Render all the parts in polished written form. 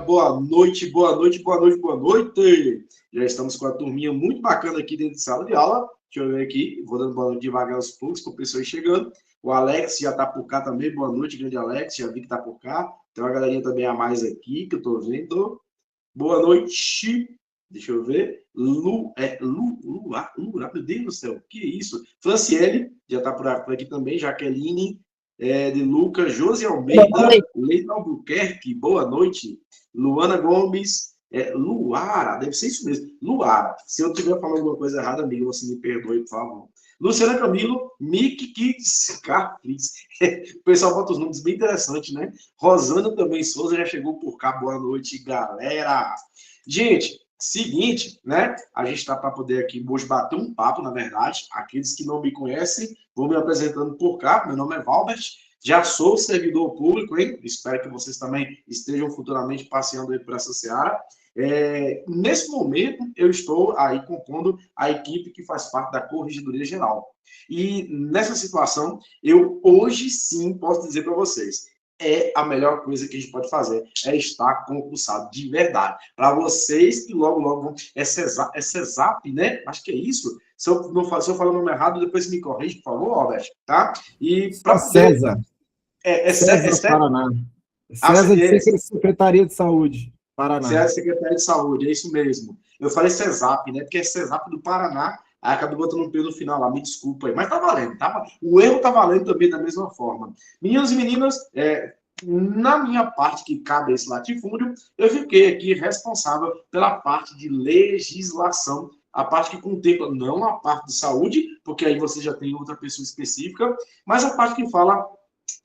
boa noite, boa noite, boa noite, boa noite. Já estamos com a turminha muito bacana aqui dentro de sala de aula. Deixa eu ver aqui, vou dando boa noite devagar aos poucos, para o pessoal ir chegando. O Alex já está por cá também, boa noite, grande Alex, já vi que está por cá. Tem uma galerinha também a mais aqui que eu estou vendo. Boa noite, deixa eu ver. Meu Deus do céu, que isso? Franciele, já está por aqui também, Jaqueline, de Lucas, Josi Almeida, Leila Albuquerque, boa noite. Luana Gomes, Luara, deve ser isso mesmo, Luara. Se eu estiver falando alguma coisa errada, amigo, você me perdoe, por favor. Luciana Camilo, Mick Kids, Carflix. O pessoal bota os nomes bem interessantes, né? Rosana também Souza já chegou por cá. Boa noite, galera. Gente, seguinte, né? A gente está para poder aqui hoje bater um papo, na verdade. Aqueles que não me conhecem, vou me apresentando por cá. Meu nome é Valbert. Já sou servidor público, hein? Espero que vocês também estejam futuramente passeando aí por essa seara. Nesse momento, eu estou aí compondo a equipe que faz parte da Corregedoria Geral. E nessa situação, eu hoje sim posso dizer para vocês, é a melhor coisa que a gente pode fazer, é estar concursado de verdade. Para vocês que logo vão... É CESAP, né? Acho que é isso. Se eu falar o nome errado, depois me corrige, por favor, Robert, tá? E para poder... César. César, Paraná. César de Secretaria de Saúde, Paraná. Você é secretário de saúde, é isso mesmo. Eu falei CESAP, né? Porque é CESAP do Paraná. Aí acabei botando um P no final lá, me desculpa aí. Mas tá valendo, tá? O erro tá valendo também da mesma forma. Meninos e meninas, na minha parte que cabe esse latifúndio, eu fiquei aqui responsável pela parte de legislação, a parte que contempla não a parte de saúde, porque aí você já tem outra pessoa específica, mas a parte que fala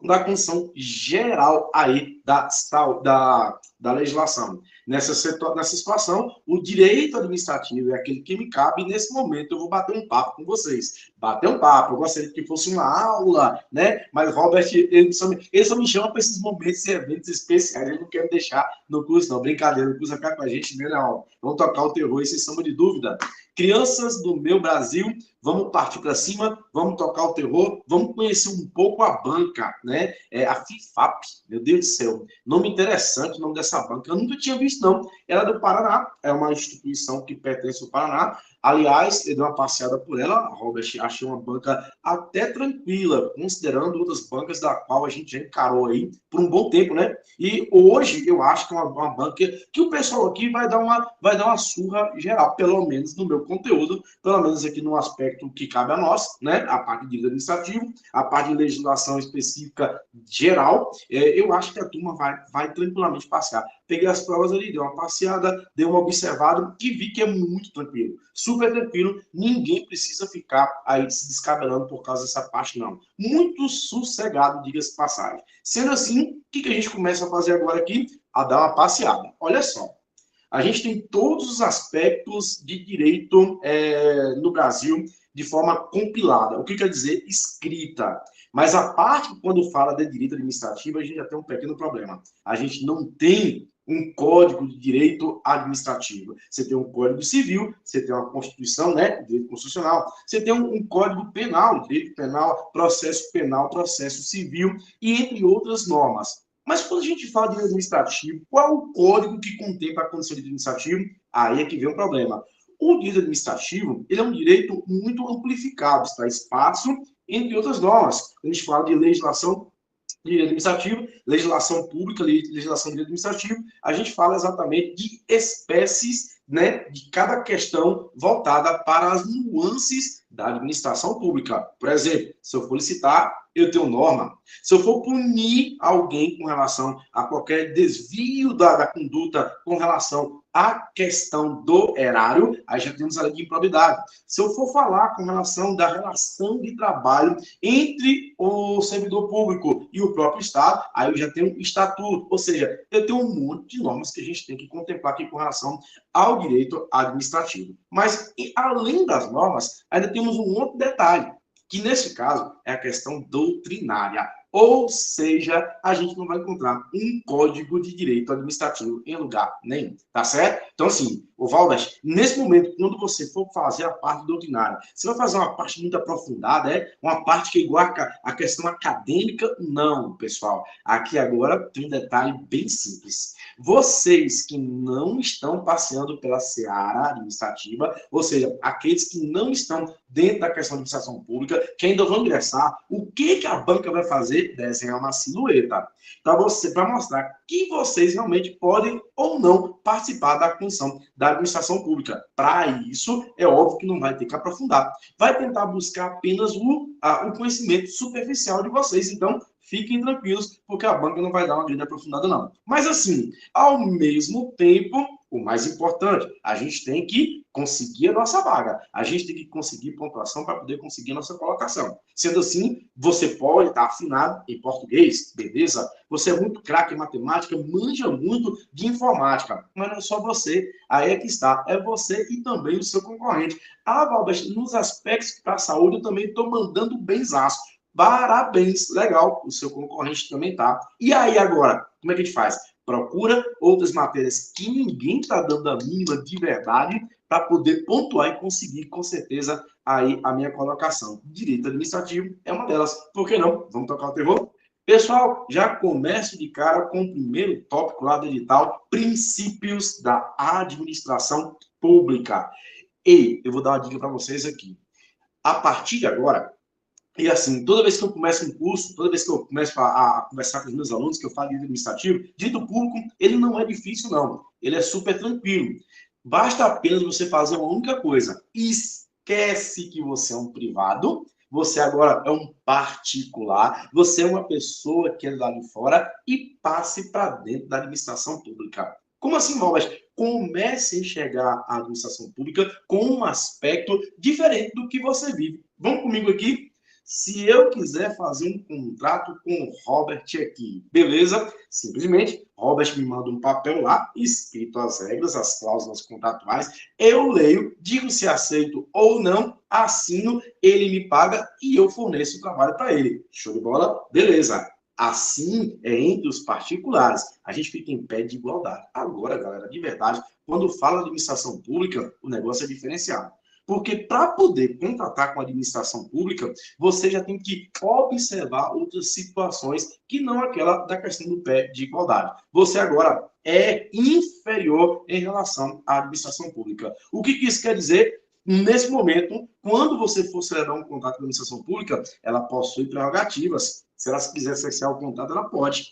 da condição geral aí da legislação. Nessa situação, o direito administrativo é aquele que me cabe, e nesse momento eu vou bater um papo com vocês. Bater um papo, eu gostaria que fosse uma aula, né? Mas Robert, ele só me chama para esses momentos e eventos especiais, ele não quer me deixar no curso, não. Brincadeira, o curso vai ficar com a gente mesmo, não. Vamos tocar o terror, sem sombra de dúvida. Crianças do meu Brasil, vamos partir para cima, vamos tocar o terror, vamos conhecer um pouco a banca, né? A FIFAP, meu Deus do céu, nome interessante o nome dessa banca, eu nunca tinha visto não, ela é do Paraná, é uma instituição que pertence ao Paraná, aliás, eu dei uma passeada por ela, Robert, achei uma banca até tranquila, considerando outras bancas da qual a gente já encarou aí por um bom tempo, né? E hoje eu acho que é uma banca que o pessoal aqui vai dar uma surra geral, pelo menos no meu conteúdo, pelo menos aqui no aspecto que cabe a nós, né? A parte de direito administrativo, a parte de legislação específica geral, eu acho que a turma vai tranquilamente passar. Peguei as provas ali, dei uma passeada, dei uma observada e vi que é muito tranquilo, super tranquilo, ninguém precisa ficar aí se descabelando por causa dessa parte, não. Muito sossegado, diga-se de passagem. Sendo assim, o que a gente começa a fazer agora aqui? A dar uma passeada. Olha só, a gente tem todos os aspectos de direito no Brasil de forma compilada. O que quer dizer escrita? Mas a parte, quando fala de direito administrativo, a gente já tem um pequeno problema. A gente não tem um código de direito administrativo. Você tem um código civil, você tem uma constituição, né, direito constitucional, você tem um código penal, direito penal, processo civil, e entre outras normas. Mas quando a gente fala de direito administrativo, qual é o código que contempla a condição de administrativo? Aí é que vem o problema. O direito administrativo, ele é um direito muito amplificado, está espaço entre outras normas. A gente fala de legislação de administrativo, legislação pública, legislação de administrativo, a gente fala exatamente de espécies, né, de cada questão voltada para as nuances da administração pública. Por exemplo, se eu for licitar, eu tenho norma. Se eu for punir alguém com relação a qualquer desvio da conduta com relação à questão do erário, aí já temos a lei de improbidade. Se eu for falar com relação da relação de trabalho entre o servidor público e o próprio Estado, aí eu já tenho um estatuto, ou seja, eu tenho um monte de normas que a gente tem que contemplar aqui com relação ao direito administrativo. Mas, além das normas, ainda temos um outro detalhe, que nesse caso é a questão doutrinária. Ou seja, a gente não vai encontrar um código de direito administrativo em lugar nenhum, tá certo? Então, assim, Ô, Valdas, nesse momento, quando você for fazer a parte doutrinária, você vai fazer uma parte muito aprofundada, uma parte que é igual a questão acadêmica? Não, pessoal. Aqui agora tem um detalhe bem simples. Vocês que não estão passeando pela seara administrativa, ou seja, aqueles que não estão dentro da questão de administração pública, que ainda vão ingressar, o que a banca vai fazer? Desenhar uma silhueta para mostrar que vocês realmente podem ou não participar da função da administração pública. Para isso, é óbvio que não vai ter que aprofundar. Vai tentar buscar apenas o conhecimento superficial de vocês. Então, fiquem tranquilos, porque a banca não vai dar uma grande aprofundada, não. Mas, assim, ao mesmo tempo, o mais importante, a gente tem que conseguir a nossa vaga. A gente tem que conseguir pontuação para poder conseguir a nossa colocação. Sendo assim, você pode estar afinado em português, beleza? Você é muito craque em matemática, manja muito de informática. Mas não é só você. Aí é que está. É você e também o seu concorrente. Ah, Valber, nos aspectos para a saúde, eu também estou mandando benzaço. Parabéns, legal, o seu concorrente também tá. E aí agora, como é que a gente faz? Procura outras matérias que ninguém está dando a mínima de verdade para poder pontuar e conseguir, com certeza, aí a minha colocação. Direito administrativo é uma delas. Por que não? Vamos tocar o terror? Pessoal, já começo de cara com o primeiro tópico lá do edital, princípios da administração pública. E eu vou dar uma dica para vocês aqui. A partir de agora, e assim, toda vez que eu começo um curso, toda vez que eu começo a conversar com os meus alunos, que eu falo de administrativo, direito público, ele não é difícil, não. Ele é super tranquilo. Basta apenas você fazer uma única coisa. Esquece que você é um privado, você agora é um particular, você é uma pessoa que é lá de fora e passe para dentro da administração pública. Como assim, Valber? Comece a enxergar a administração pública com um aspecto diferente do que você vive. Vamos comigo aqui? Se eu quiser fazer um contrato com o Robert aqui, beleza? Simplesmente, Robert me manda um papel lá, escrito as regras, as cláusulas contratuais, eu leio, digo se aceito ou não, assino, ele me paga e eu forneço o trabalho para ele. Show de bola? Beleza. Assim é entre os particulares. A gente fica em pé de igualdade. Agora, galera, de verdade, quando fala de administração pública, o negócio é diferenciado. Porque para poder contratar com a administração pública, você já tem que observar outras situações que não aquela da questão do pé de igualdade. Você agora é inferior em relação à administração pública. O que isso quer dizer? Nesse momento, quando você for celebrar um contrato com a administração pública, ela possui prerrogativas. Se ela quiser cessar o contrato, ela pode.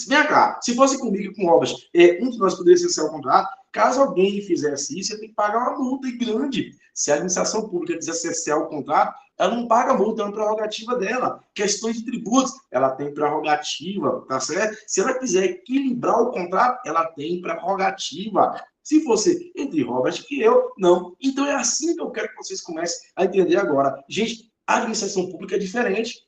Vem cá, se fosse comigo com obras, um de nós poderia cessar o contrato, caso alguém fizesse isso, você tem que pagar uma multa grande. Se a administração pública quiser cessar o contrato, ela não paga multa, é uma prerrogativa dela. Questões de tributos, ela tem prerrogativa, tá certo? Se ela quiser equilibrar o contrato, ela tem prerrogativa. Se fosse entre Robert e eu, não. Então é assim que eu quero que vocês comecem a entender agora. Gente, a administração pública é diferente.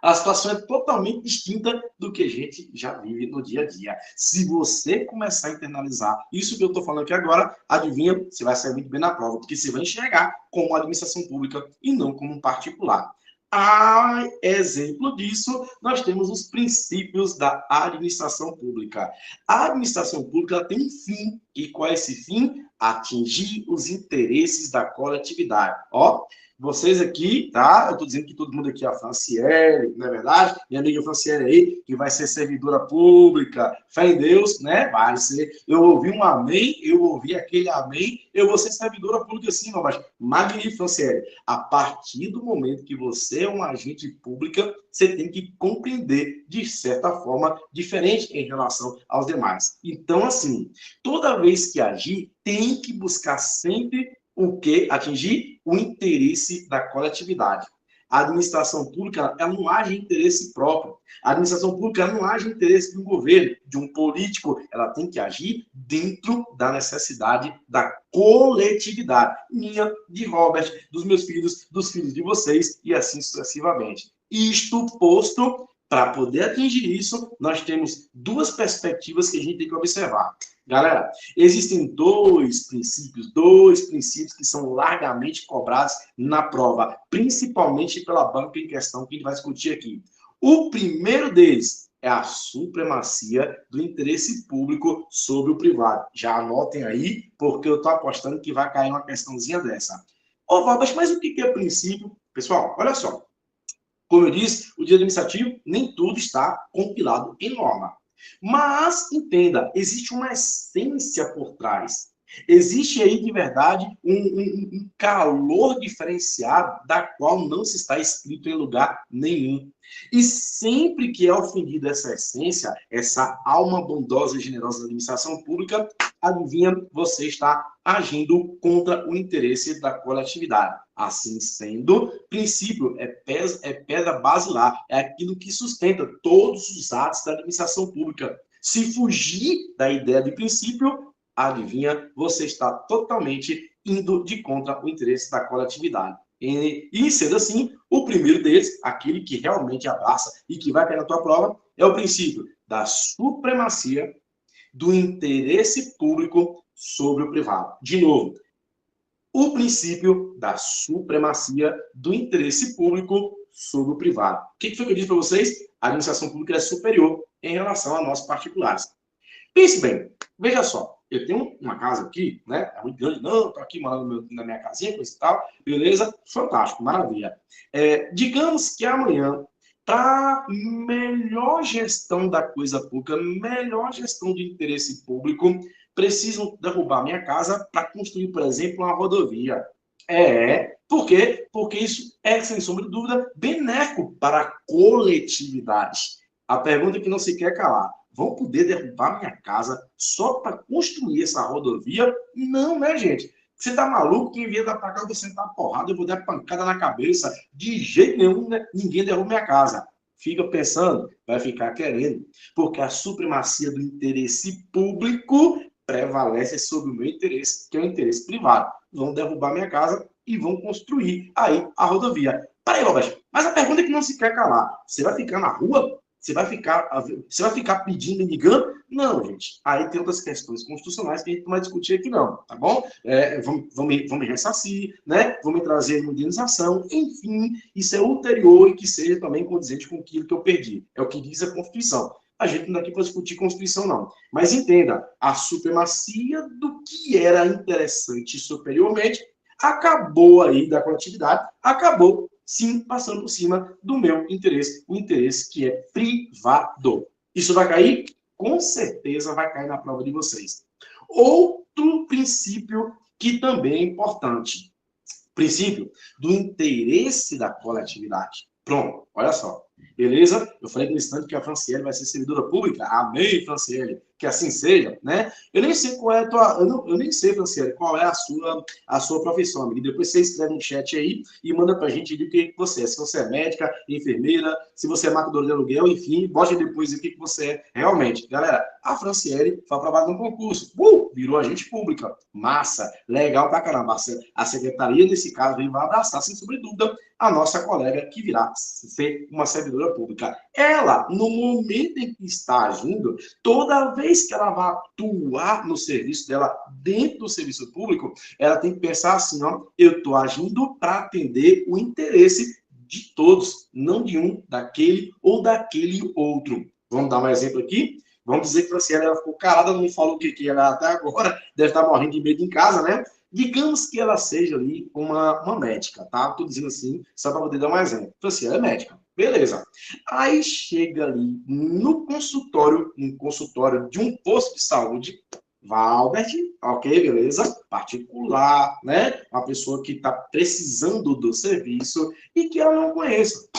A situação é totalmente distinta do que a gente já vive no dia a dia. Se você começar a internalizar isso que eu estou falando aqui agora, adivinha, você vai sair muito bem na prova, porque você vai enxergar como administração pública e não como um particular. A exemplo disso, nós temos os princípios da administração pública. A administração pública tem um fim, e qual é esse fim? Atingir os interesses da coletividade. Ó, vocês aqui, tá? Eu estou dizendo que todo mundo aqui é a Franciele, não é verdade? Minha amiga Franciele aí, que vai ser servidora pública, fé em Deus, né? Vai ser. Eu ouvi um amém, eu ouvi aquele amém, eu vou ser servidora pública sim, mas magnífico, Franciele. A partir do momento que você é um agente pública, você tem que compreender, de certa forma, diferente em relação aos demais. Então, assim, toda vez que agir, tem que buscar sempre o que? Atingir o interesse da coletividade. A administração pública, ela não age em interesse próprio. A administração pública, ela não age em interesse de um governo, de um político. Ela tem que agir dentro da necessidade da coletividade. Minha, de Robert, dos meus filhos, dos filhos de vocês, e assim sucessivamente. Isto posto, para poder atingir isso, nós temos duas perspectivas que a gente tem que observar. Galera, existem dois princípios que são largamente cobrados na prova, principalmente pela banca em questão que a gente vai discutir aqui. O primeiro deles é a supremacia do interesse público sobre o privado. Já anotem aí, porque eu estou apostando que vai cair uma questãozinha dessa. Ô, Valdas, mas o que é princípio? Pessoal, olha só. Como eu disse, o direito administrativo nem tudo está compilado em norma. Mas, entenda, existe uma essência por trás. Existe aí, de verdade, um calor diferenciado da qual não se está escrito em lugar nenhum. E sempre que é ofendida essa essência, essa alma bondosa e generosa da administração pública, adivinha, você está agindo contra o interesse da coletividade. Assim sendo, princípio é pedra basilar, é aquilo que sustenta todos os atos da administração pública. Se fugir da ideia de princípio, adivinha, você está totalmente indo de contra o interesse da coletividade. E sendo assim, o primeiro deles, aquele que realmente abraça e que vai cair na tua prova, é o princípio da supremacia do interesse público sobre o privado. De novo, o princípio da supremacia do interesse público sobre o privado. O que foi que eu disse para vocês? A administração pública é superior em relação a nós particulares. Pense bem, veja só, eu tenho uma casa aqui, né? É muito grande, não, estou aqui morando na minha casinha, coisa e tal, beleza? Fantástico, maravilha. Digamos que amanhã, para melhor gestão da coisa pública, melhor gestão de interesse público, precisam derrubar minha casa para construir, por exemplo, uma rodovia. Por quê? Porque isso é, sem sombra de dúvida, benéfico para a coletividade. A pergunta que não se quer calar: vão poder derrubar minha casa só para construir essa rodovia? Não, né, gente? Você tá maluco? Quem vier da pra cá, eu vou sentar a porrada, eu vou dar pancada na cabeça. De jeito nenhum, né? Ninguém derruba minha casa. Fica pensando, vai ficar querendo. Porque a supremacia do interesse público prevalece sobre o meu interesse, que é o interesse privado. Vão derrubar minha casa e vão construir aí a rodovia. Peraí, Roberto, mas a pergunta é que não se quer calar: você vai ficar na rua? Você vai ficar pedindo e ligando? Não, gente. Aí tem outras questões constitucionais que a gente não vai discutir aqui, não, tá bom? Vão me ressarcir, né? Vão me trazer uma indenização, enfim, isso é ulterior e que seja também condizente com aquilo que eu perdi. É o que diz a Constituição. A gente não está aqui para discutir Constituição, não. Mas entenda, a supremacia do que era interessante superiormente acabou aí da coletividade, acabou sim passando por cima do meu interesse, o interesse que é privado. Isso vai cair? Com certeza vai cair na prova de vocês. Outro princípio que também é importante, princípio do interesse da coletividade. Pronto, olha só. Beleza? Eu falei no instante que a Franciele vai ser servidora pública. Amém, Franciele. Que assim seja, né? Eu nem sei qual é a tua... Eu nem sei, Franciele, qual é a sua profissão, amigo. Depois você escreve no chat aí e manda pra gente o que você é. Se você é médica, enfermeira, se você é matador de aluguel, enfim, bote depois o que você é realmente. Galera, a Franciele foi aprovada no concurso. Virou agente pública. Massa. Legal pra caramba. A secretaria, nesse caso, vai abraçar, sem sombra de dúvida, a nossa colega que virá ser uma servidora pública. Ela, no momento em que está agindo, toda vez que ela vai atuar no serviço dela, dentro do serviço público, ela tem que pensar assim, ó, eu estou agindo para atender o interesse de todos, não de um, daquele ou daquele outro. Vamos dar um exemplo aqui? Vamos dizer que a Franciele, ela ficou calada, não falou o que era até agora, deve estar morrendo de medo em casa, né? Digamos que ela seja ali uma médica, tá? Estou dizendo assim, só para poder dar um exemplo. Então, assim, ela é médica. Beleza. Aí chega ali no consultório, de um posto de saúde, Valbert, ok, beleza? Particular, né? Uma pessoa que está precisando do serviço e que ela não conheça.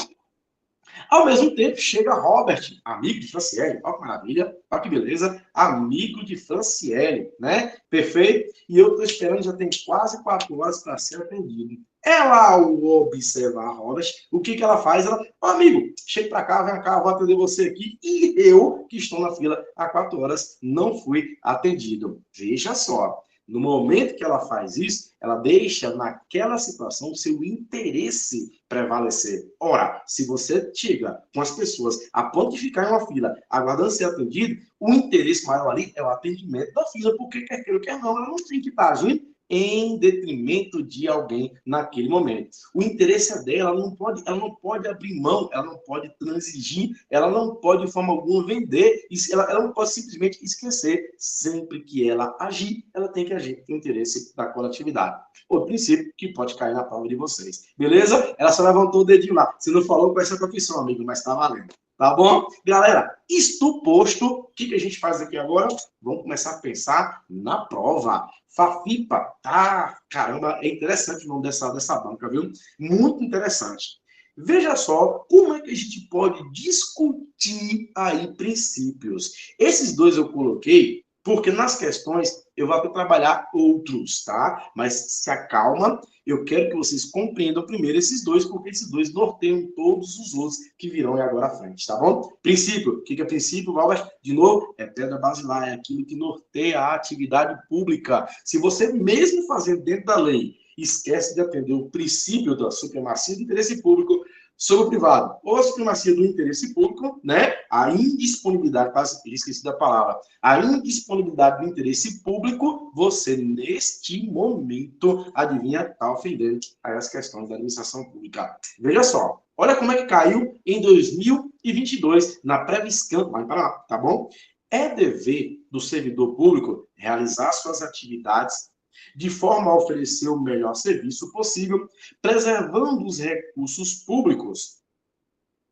Ao mesmo tempo, chega Robert, amigo de Franciele. Olha que maravilha, olha que beleza. Amigo de Franciele, né? Perfeito? E eu estou esperando, já tem quase 4 horas para ser atendido. Ela, ao observar a Robert, o que ela faz? Ela, amigo, chega para cá, vem cá, vou atender você aqui. E eu, que estou na fila há 4 horas, não fui atendido. Veja só. No momento que ela faz isso, ela deixa naquela situação o seu interesse prevalecer. Ora, se você chega com as pessoas a ponto de ficar em uma fila aguardando ser atendido, o interesse maior ali é o atendimento da fila, porque quer queira ou quer não, ela não tem que estar agindo em detrimento de alguém naquele momento. O interesse é dela, ela não pode abrir mão, ela não pode transigir, ela não pode de forma alguma vender, ela não pode simplesmente esquecer. Sempre que ela agir, ela tem que agir no interesse da coletividade. O princípio que pode cair na prova de vocês. Beleza? Ela só levantou o dedinho lá. Você não falou com essa profissão, amigo, mas tá valendo. Tá bom? Galera, isto posto, o que a gente faz aqui agora? Vamos começar a pensar na prova. Fafipa, tá? Caramba, é interessante o nome dessa banca, viu? Muito interessante. Veja só como é que a gente pode discutir aí princípios. Esses dois eu coloquei porque nas questões eu vou trabalhar outros, tá? Mas se acalma, eu quero que vocês compreendam primeiro esses dois, porque esses dois norteiam todos os outros que virão agora à frente, tá bom? Princípio. O que é princípio, Valgas? De novo, é pedra basilar, é aquilo que norteia a atividade pública. Se você mesmo fazendo dentro da lei, esquece de atender o princípio da supremacia do interesse público sobre o privado, ou a supremacia do interesse público, né? A indisponibilidade, quase esqueci da palavra, a indisponibilidade do interesse público, você, neste momento, adivinha, está ofendendo as questões da administração pública. Veja só, olha como é que caiu em 2022, na Previscan, vai para lá, tá bom? É dever do servidor público realizar suas atividades de forma a oferecer o melhor serviço possível, preservando os recursos públicos.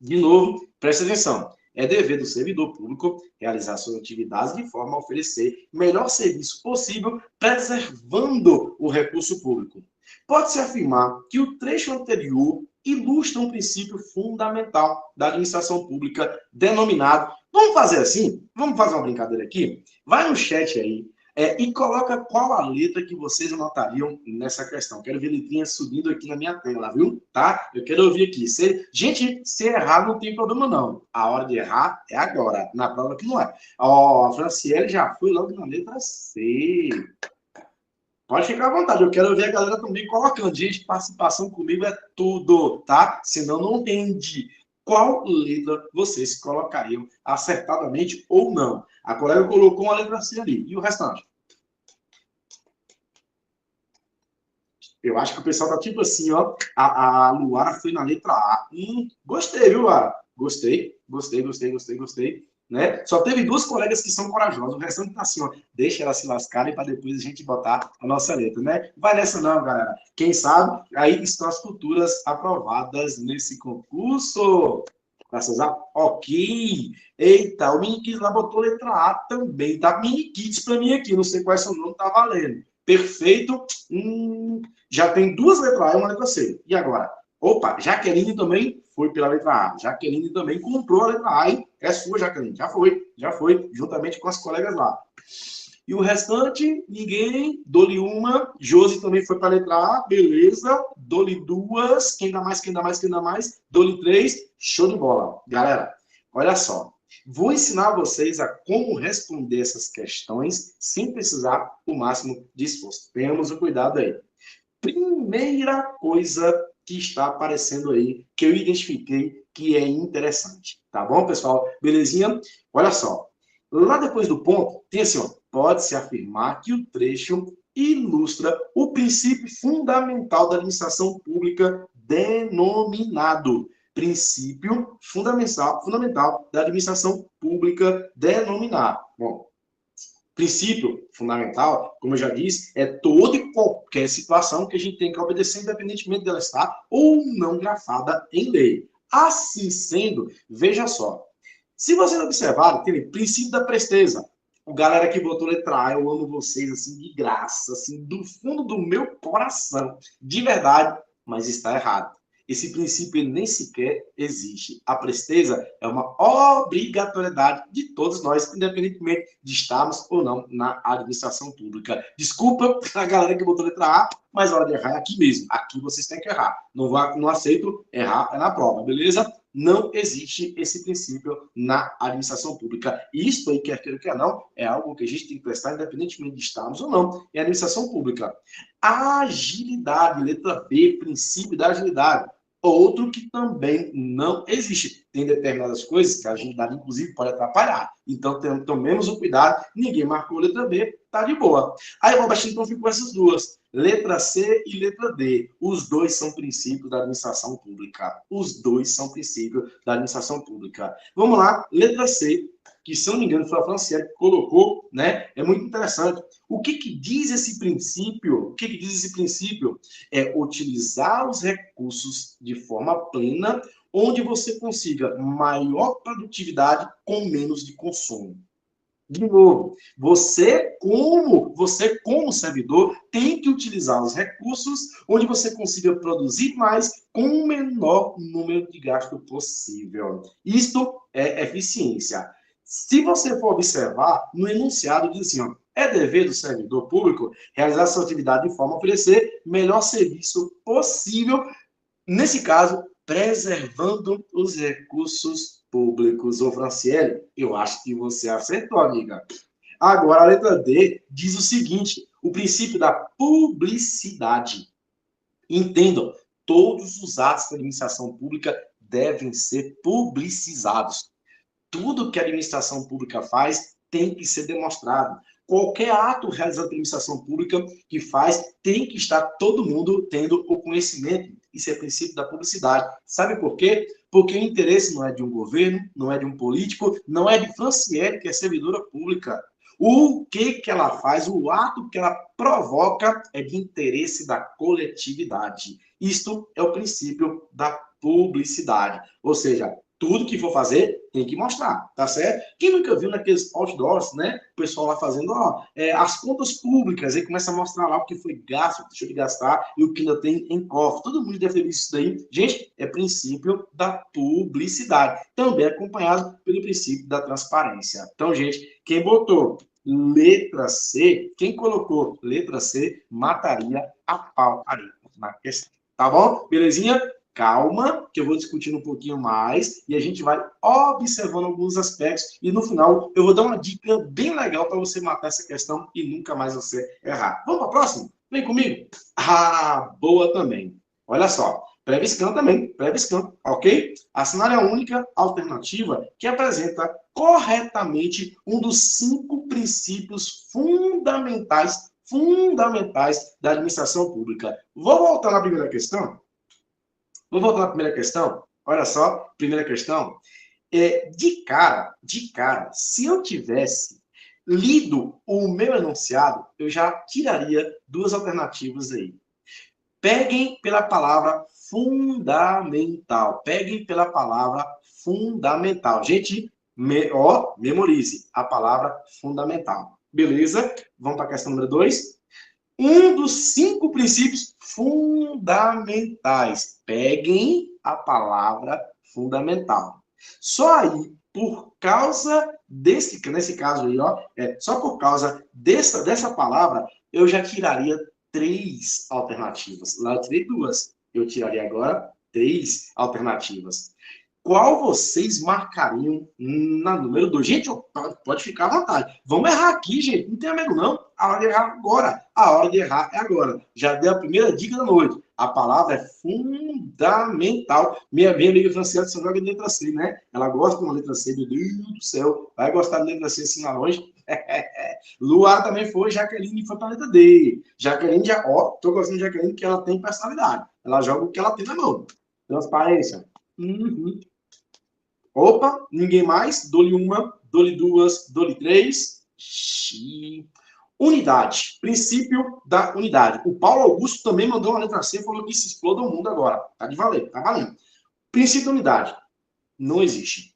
De novo, preste atenção. É dever do servidor público realizar suas atividades de forma a oferecer o melhor serviço possível, preservando o recurso público. Pode-se afirmar que o trecho anterior ilustra um princípio fundamental da administração pública denominado... Vamos fazer assim? Vamos fazer uma brincadeira aqui? Vai no chat aí, e coloca qual a letra que vocês anotariam nessa questão. Quero ver letrinhas subindo aqui na minha tela, viu? Tá? Eu quero ouvir aqui. Gente, se errar não tem problema, não. A hora de errar é agora. Na prova que não é. Ó, a Franciele já foi logo na letra C. Pode ficar à vontade. Eu quero ver a galera também colocando. Gente, participação comigo é tudo, tá? Senão não entende. Qual letra vocês colocariam acertadamente ou não? A colega colocou uma letra C ali. E o restante? Eu acho que o pessoal tá tipo assim, ó. A Luara foi na letra A. Gostei, viu, Luara? Gostei. Né? Só teve duas colegas que são corajosas. O restante tá assim, ó. Deixa elas se lascarem para depois a gente botar a nossa letra, né? Vai nessa não, galera. Quem sabe, aí estão as futuras aprovadas nesse concurso. Graças a... Ok. Eita, o Mini Kids lá botou letra A também. Tá Mini Kids para mim aqui. Não sei qual é o seu nome, tá valendo. Perfeito. Já tem duas letras A e uma letra C. E agora? Opa, Jaqueline também foi pela letra A. Jaqueline também comprou a letra A, hein? É sua, Jaqueline. Já foi, juntamente com as colegas lá. E o restante, ninguém. Dou-lhe uma. Josi também foi para a letra A. Beleza. Dou-lhe duas. Quem dá mais? Dou-lhe três. Show de bola. Galera, olha só. Vou ensinar vocês a como responder essas questões sem precisar o máximo de esforço. Tenhamos o cuidado aí. Primeira coisa que está aparecendo aí, que eu identifiquei que é interessante. Tá bom, pessoal? Belezinha? Olha só. Lá depois do ponto, tem assim, ó, pode-se afirmar que o trecho ilustra o princípio fundamental da administração pública denominado princípio fundamental da administração pública denominado. Bom, princípio fundamental, como eu já disse, é toda e qualquer situação que a gente tem que obedecer, independentemente dela estar ou não grafada em lei. Assim sendo, veja só, se vocês observarem, tem o princípio da presteza. O galera que botou letra A, eu amo vocês, assim, de graça, assim, do fundo do meu coração, de verdade, mas está errado. Esse princípio ele nem sequer existe. A presteza é uma obrigatoriedade de todos nós, independentemente de estarmos ou não na administração pública. Desculpa a galera que botou letra A, mas a hora de errar é aqui mesmo. Aqui vocês têm que errar. Não aceito errar é na prova, beleza? Não existe esse princípio na administração pública. Isso aí, quer queira, quer não, é algo que a gente tem que prestar, independentemente de estarmos ou não, em administração pública. Agilidade, letra B, princípio da agilidade. Outro que também não existe. tem determinadas coisas que a agilidade, inclusive, pode atrapalhar. Então, tomemos o cuidado. Ninguém marcou letra B, tá de boa. Aí o Robertinho então ficou essas duas. Letra C e letra D. Os dois são princípios da administração pública. Os dois são princípios da administração pública. Vamos lá, letra C, que, se não me engano, foi a Franciele que colocou, né? É muito interessante. O que diz esse princípio? O que diz esse princípio? É utilizar os recursos de forma plena, onde você consiga maior produtividade com menos de consumo. De novo, você como servidor, tem que utilizar os recursos onde você consiga produzir mais com o menor número de gasto possível. Isto é eficiência. Se você for observar, no enunciado diz assim, ó, é dever do servidor público realizar sua atividade de forma a oferecer melhor serviço possível, nesse caso, preservando os recursos públicos. Ô, Franciele, eu acho que você acertou, amiga. Agora, a letra D diz o seguinte, o princípio da publicidade. Entendam, todos os atos da administração pública devem ser publicizados. Tudo que a administração pública faz tem que ser demonstrado. Qualquer ato realizado pela administração pública que faz, tem que estar todo mundo tendo o conhecimento. Isso é princípio da publicidade. Sabe por quê? Porque o interesse não é de um governo, não é de um político, não é de Franciele, que é servidora pública. O que ela faz, o ato que ela provoca é de interesse da coletividade. Isto é o princípio da publicidade. Ou seja, tudo que for fazer, tem que mostrar, tá certo? Quem nunca viu naqueles outdoors, né? O pessoal lá fazendo, as contas públicas, aí começa a mostrar lá o que foi gasto, o que deixou de gastar e o que ainda tem em cofre. Todo mundo deve ter visto isso daí. Gente, é princípio da publicidade. Também acompanhado pelo princípio da transparência. Então, gente, quem botou letra C, quem colocou letra C, mataria a pau ali na questão. Tá bom? Belezinha? Calma, que eu vou discutindo um pouquinho mais e a gente vai observando alguns aspectos e no final eu vou dar uma dica bem legal para você matar essa questão e nunca mais você errar. Vamos para a próxima? Vem comigo. Boa também. Olha só, pré-viscan também, pré-viscan, ok? Assinar é a única alternativa que apresenta corretamente um dos 5 princípios fundamentais da administração pública. Vou voltar na primeira questão. Vamos voltar à primeira questão? Olha só, primeira questão. De cara, se eu tivesse lido o meu enunciado, eu já tiraria 2 alternativas aí. Peguem pela palavra fundamental. Peguem pela palavra fundamental. Gente, memorize a palavra fundamental. Beleza? Vamos para a questão número 2. Um dos 5 princípios fundamentais. Peguem a palavra fundamental. Só aí, por causa nesse caso aí, só por causa dessa palavra, eu já tiraria 3 alternativas. Lá eu tirei 2. Eu tiraria agora 3 alternativas. Qual vocês marcariam na número 2? Gente, pode ficar à vontade. Vamos errar aqui, gente. Não tenha medo, não. A hora de errar agora. A hora de errar é agora. Já dei a primeira dica da noite. A palavra é fundamental. Minha amiga Franciele só joga de letra C, né? Ela gosta de uma letra C, meu Deus do céu. Vai gostar de letra C assim lá longe? Luara também foi, Jaqueline foi para a letra D. Jaqueline tô gostando de Jaqueline, que ela tem personalidade. Ela joga o que ela tem na mão. Transparência. Opa, ninguém mais? Dou-lhe 1, dou-lhe 2, dou-lhe 3. Unidade. Princípio da unidade. O Paulo Augusto também mandou uma letra C e falou que se exploda o mundo agora. Tá de valer, tá valendo. Princípio da unidade. Não existe.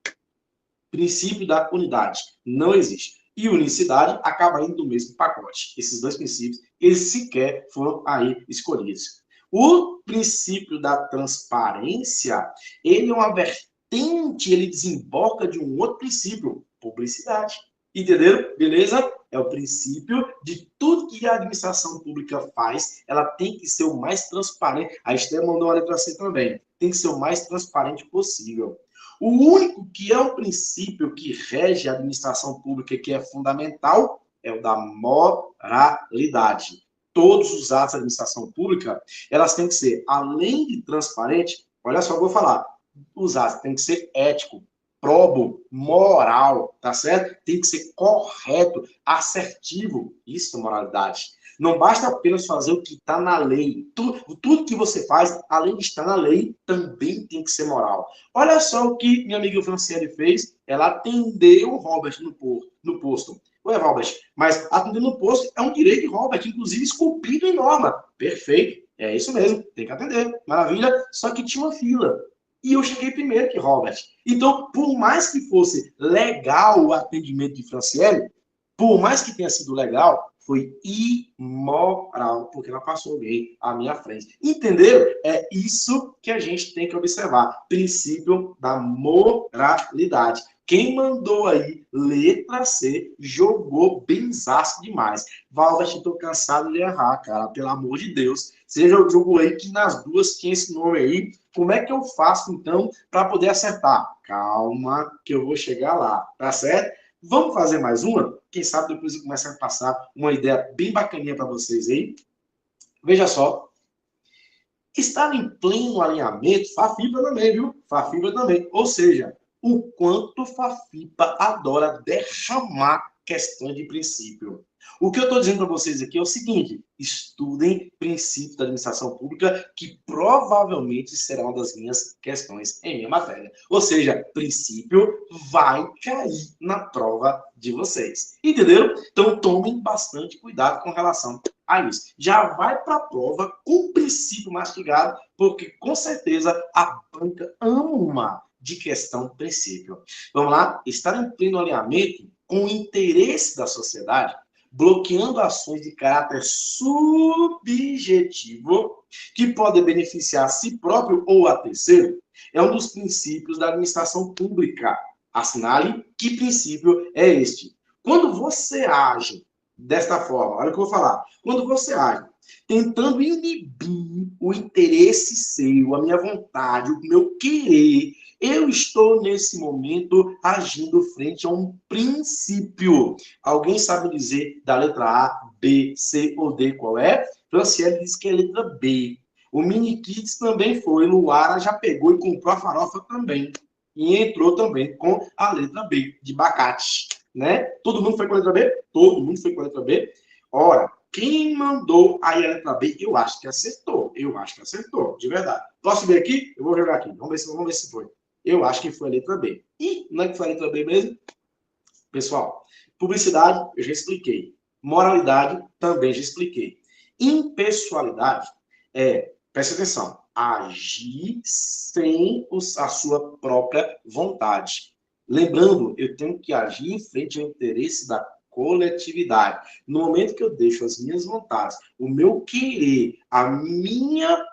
Princípio da unidade. Não existe. E unicidade acaba indo no mesmo pacote. Esses 2 princípios, eles sequer foram aí escolhidos. O princípio da transparência, ele é uma vertente, ele desemboca de um outro princípio, publicidade. Entenderam? Beleza? É o princípio de tudo que a administração pública faz, ela tem que ser o mais transparente. A Esther mandou uma letra C também. Tem que ser o mais transparente possível. O único que é o princípio que rege a administração pública, que é fundamental, é o da moralidade. Todos os atos da administração pública, elas têm que ser, além de transparente, olha só, eu vou falar, usar, tem que ser ético, probo, moral, tá certo? Tem que ser correto, assertivo. Isso é moralidade. Não basta apenas fazer o que está na lei. Tudo que você faz, além de estar na lei, também tem que ser moral. Olha só o que minha amiga Franciele fez. Ela atendeu o Robert no posto. Ué, Robert, mas atender no posto é um direito de Robert, inclusive esculpido em norma. Perfeito. É isso mesmo. Tem que atender. Maravilha. Só que tinha uma fila. E eu cheguei primeiro que Robert. Então, por mais que fosse legal o atendimento de Franciele, por mais que tenha sido legal, foi imoral, porque ela passou alguém à minha frente. Entenderam? É isso que a gente tem que observar. Princípio da moralidade. Quem mandou aí, letra C, jogou benzaço demais. Valvert, estou cansado de errar, cara. Pelo amor de Deus. Você jogou aí que nas duas tinha esse nome aí. Como é que eu faço, então, para poder acertar? Calma, que eu vou chegar lá, tá certo? Vamos fazer mais uma? Quem sabe depois eu começo a passar uma ideia bem bacaninha para vocês aí. Veja só. Estar em pleno alinhamento, Fafibra também, viu? Fafibra também. Ou seja, o quanto Fafipa adora derramar questões de princípio. O que eu estou dizendo para vocês aqui é o seguinte: estudem princípios da administração pública, que provavelmente será uma das minhas questões em minha matéria. Ou seja, princípio vai cair na prova de vocês. Entenderam? Então tomem bastante cuidado com relação a isso. Já vai para a prova com o princípio mastigado, porque com certeza a banca ama de questão princípio. Vamos lá? Estar em pleno alinhamento com o interesse da sociedade, bloqueando ações de caráter subjetivo que podem beneficiar a si próprio ou a terceiro, é um dos princípios da administração pública. Assinale que princípio é este. Quando você age desta forma, olha o que eu vou falar. Quando você age tentando inibir o interesse seu, a minha vontade, o meu querer, eu estou, nesse momento, agindo frente a um princípio. Alguém sabe dizer da letra A, B, C ou D qual é? Franciele disse que é a letra B. O Mini Kids também foi. Luara já pegou e comprou a farofa também. E entrou também com a letra B, de abacate. Né? Todo mundo foi com a letra B? Todo mundo foi com a letra B. Ora, quem mandou aí a letra B, eu acho que acertou. Eu acho que acertou, de verdade. Posso ver aqui? Eu vou jogar aqui. Vamos ver se foi. Eu acho que foi a letra B. E não é que foi a letra B mesmo? Pessoal, publicidade, eu já expliquei. Moralidade, também já expliquei. Impessoalidade preste atenção, agir sem a sua própria vontade. Lembrando, eu tenho que agir em frente ao interesse da coletividade. No momento que eu deixo as minhas vontades, o meu querer, a minha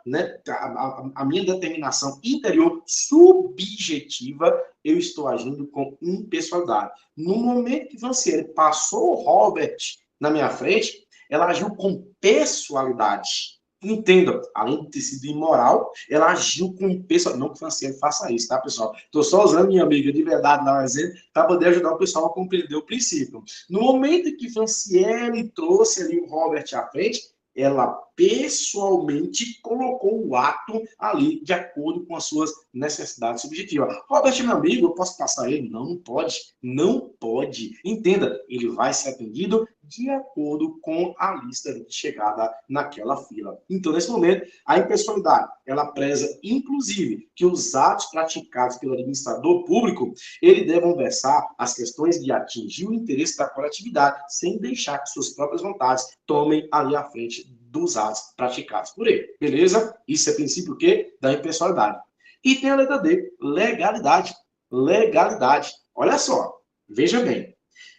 determinação interior subjetiva, eu estou agindo com impessoalidade. No momento que Franciele passou o Robert na minha frente, ela agiu com pessoalidade. Entenda, além de ter sido imoral, ela agiu com pessoal. Não que o Franciele faça isso, tá, pessoal? Estou só usando minha amiga de verdade lá, para poder ajudar o pessoal a compreender o princípio. No momento em que Franciele trouxe ali o Robert à frente, ela pessoalmente colocou o ato ali de acordo com as suas necessidades subjetivas. Robert, meu amigo, eu posso passar ele? Não, não pode. Não pode. Entenda, ele vai ser atendido de acordo com a lista de chegada naquela fila. Então, nesse momento, a impessoalidade, ela preza, inclusive, que os atos praticados pelo administrador público, ele devam versar as questões de atingir o interesse da coletividade, sem deixar que suas próprias vontades tomem ali à frente dos atos praticados por ele. Beleza? Isso é princípio o quê? Da impessoalidade. E tem a letra D, legalidade. Legalidade. Olha só, veja bem.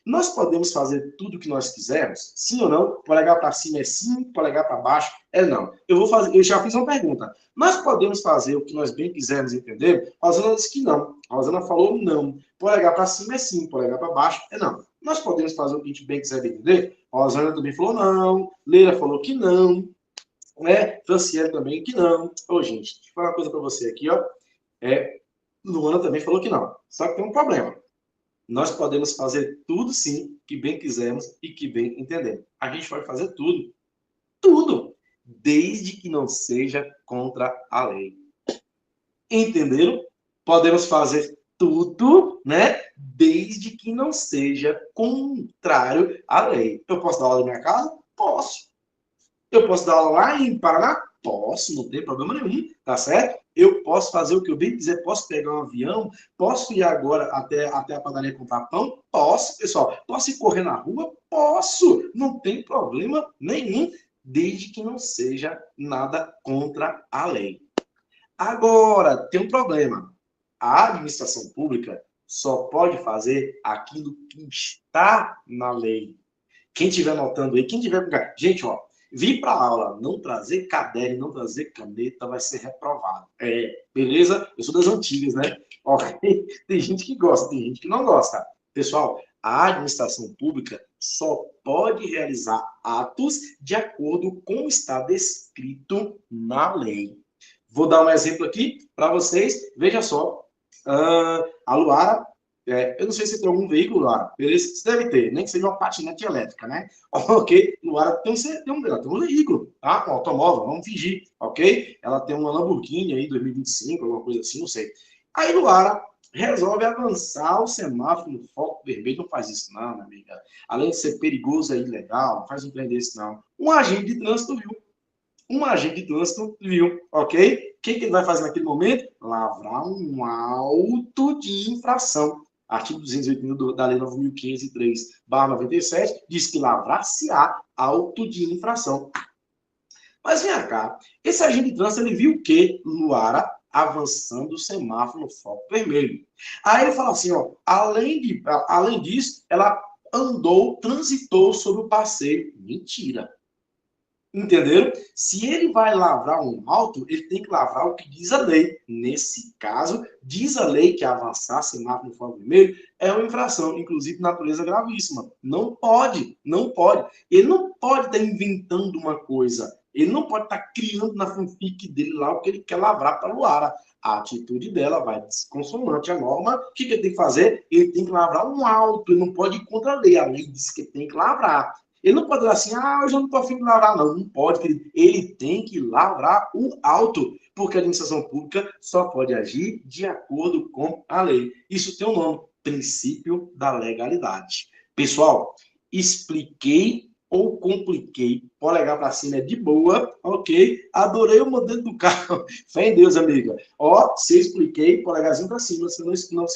Nós podemos fazer tudo o que nós quisermos? Sim ou não? Polegar para cima é sim, polegar para baixo é não. Eu já fiz uma pergunta. Nós podemos fazer o que nós bem quisermos, entender? A Rosana disse que não. A Rosana falou não. Polegar para cima é sim, polegar para baixo é não. Nós podemos fazer o que a gente bem quiser entender? A Rosana também falou não. Leila falou que não. Franciele também que não. Ô, gente, deixa eu falar uma coisa para você aqui, ó. Luana também falou que não. Só que tem um problema. Nós podemos fazer tudo, sim, que bem quisermos e que bem entendemos. A gente pode fazer tudo. Tudo. Desde que não seja contra a lei. Entenderam? Podemos fazer tudo, né? Desde que não seja contrário à lei. Eu posso dar aula na minha casa? Posso. Eu posso dar aula lá em Paraná? Posso, não tem problema nenhum, tá certo? Eu posso fazer o que eu bem quiser, posso pegar um avião, posso ir agora até a padaria comprar pão? Posso, pessoal. Posso ir correr na rua? Posso, não tem problema nenhum, desde que não seja nada contra a lei. Agora, tem um problema. A administração pública só pode fazer aquilo que está na lei. Quem estiver anotando aí, quem tiver... Gente, ó, vir para aula, não trazer caderno, não trazer caneta, vai ser reprovado. Beleza? Eu sou das antigas, né? Ó, tem gente que gosta, tem gente que não gosta. Pessoal, a administração pública só pode realizar atos de acordo com o está descrito na lei. Vou dar um exemplo aqui para vocês. Veja só. A Luara, eu não sei se tem algum veículo, Luara. Beleza? Você deve ter, nem que seja uma patinete elétrica, né? Ok? Luara tem um veículo, tá? Um automóvel, vamos fingir, ok? Ela tem uma Lamborghini aí, 2025, alguma coisa assim, não sei. Aí Luara resolve avançar o semáforo no foco vermelho. Não faz isso, não, minha amiga. Além de ser perigoso e ilegal, não faz um trem desse, não. Um agente de trânsito viu. Um agente de trânsito viu, ok? O que ele vai fazer naquele momento? Lavrar um auto de infração. Artigo 280 da Lei 9.503/97 diz que lavrar-se-á auto de infração. Mas vem cá, esse agente de trânsito, ele viu o quê? Luara avançando o semáforo no foco vermelho. Aí ele fala assim, ó, além disso, ela transitou sobre o passeio. Mentira. Entenderam? Se ele vai lavrar um auto, ele tem que lavrar o que diz a lei. Nesse caso, diz a lei que avançar semáforo no fogo vermelho é uma infração, inclusive natureza gravíssima. Não pode, não pode. Ele não pode estar inventando uma coisa. Ele não pode estar criando na fanfic dele lá o que ele quer lavrar para a Luara. A atitude dela vai desconsonante à norma. O que ele tem que fazer? Ele tem que lavrar um auto. Ele não pode ir contra a lei. A lei diz que ele tem que lavrar. Ele não pode dizer assim, eu já não estou afim de lavrar, não. Não pode, querido. Ele tem que lavrar o auto, porque a administração pública só pode agir de acordo com a lei. Isso tem um nome, princípio da legalidade. Pessoal, expliquei ou compliquei? Polegar para cima é de boa, ok? Adorei o modelo do carro. Fé em Deus, amiga. Ó, se eu expliquei, polegarzinho para cima. Se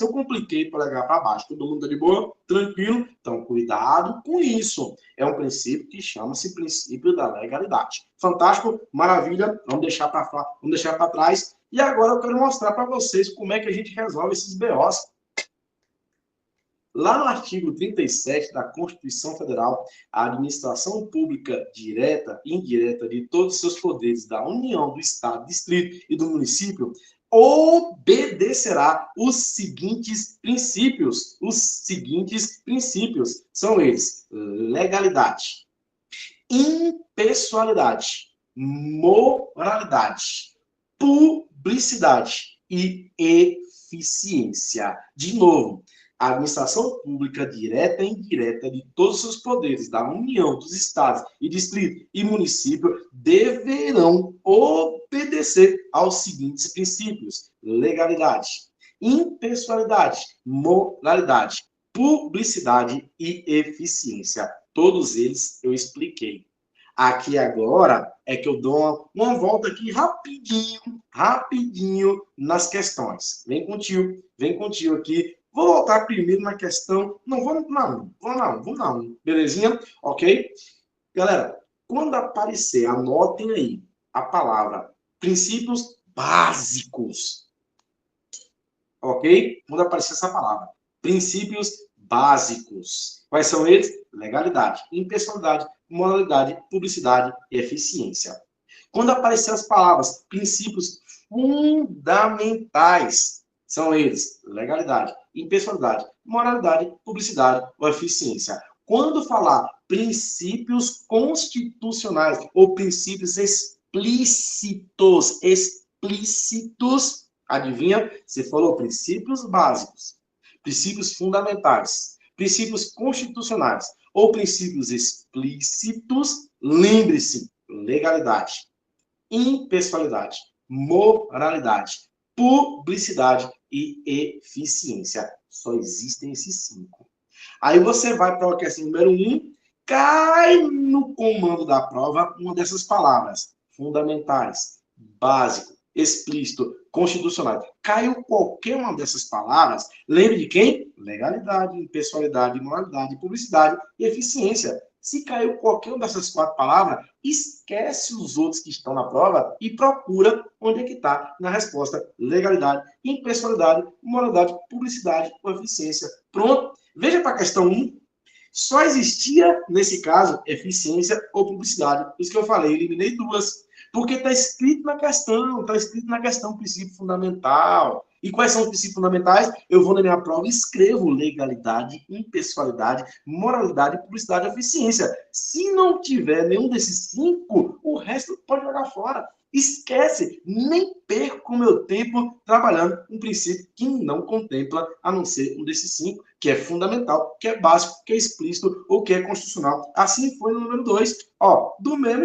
eu compliquei, polegar para baixo. Todo mundo tá de boa? Tranquilo? Então, cuidado com isso. É um princípio que chama-se princípio da legalidade. Fantástico? Maravilha. Vamos deixar para trás. E agora eu quero mostrar para vocês como é que a gente resolve esses BOs. Lá no artigo 37 da Constituição Federal, a administração pública direta e indireta de todos os seus poderes da União, do Estado, do Distrito e do município obedecerá os seguintes princípios. Os seguintes princípios são eles: legalidade, impessoalidade, moralidade, publicidade e eficiência. De novo, a administração pública direta e indireta de todos os poderes da União, dos Estados e Distrito e Município deverão obedecer aos seguintes princípios: legalidade, impessoalidade, moralidade, publicidade e eficiência. Todos eles eu expliquei. Aqui agora é que eu dou uma volta aqui rapidinho nas questões. Vem contigo aqui. Vou voltar primeiro na questão. Vamos não. Belezinha? Ok? Galera, quando aparecer, anotem aí a palavra princípios básicos. Ok? Quando aparecer essa palavra, princípios básicos. Quais são eles? Legalidade, impessoalidade, moralidade, publicidade e eficiência. Quando aparecer as palavras princípios fundamentais, são eles: legalidade, impessoalidade, moralidade, publicidade ou eficiência. Quando falar princípios constitucionais ou princípios explícitos, adivinha? Você falou princípios básicos, princípios fundamentais, princípios constitucionais ou princípios explícitos. Lembre-se: legalidade, impessoalidade, moralidade, publicidade e eficiência. Só existem esses 5. Aí você vai para a questão número 1, cai no comando da prova uma dessas palavras. Fundamentais, básico, explícito, constitucional. Caiu qualquer uma dessas palavras, lembre de quem? Legalidade, impessoalidade, moralidade, publicidade e eficiência. Se caiu qualquer uma dessas 4 palavras, esquece os outros que estão na prova e procura onde é que está na resposta. Legalidade, impessoalidade, moralidade, publicidade ou eficiência. Pronto. Veja para a questão 1. Só existia, nesse caso, eficiência ou publicidade. Por isso que eu falei, eliminei 2. Porque está escrito na questão princípio fundamental. E quais são os princípios fundamentais? Eu vou na minha prova e escrevo legalidade, impessoalidade, moralidade, publicidade e eficiência. Se não tiver nenhum desses 5, o resto pode jogar fora. Esquece, nem perco o meu tempo trabalhando um princípio que não contempla, a não ser um desses 5, que é fundamental, que é básico, que é explícito ou que é constitucional. Assim foi no número 2. Ó, do mesmo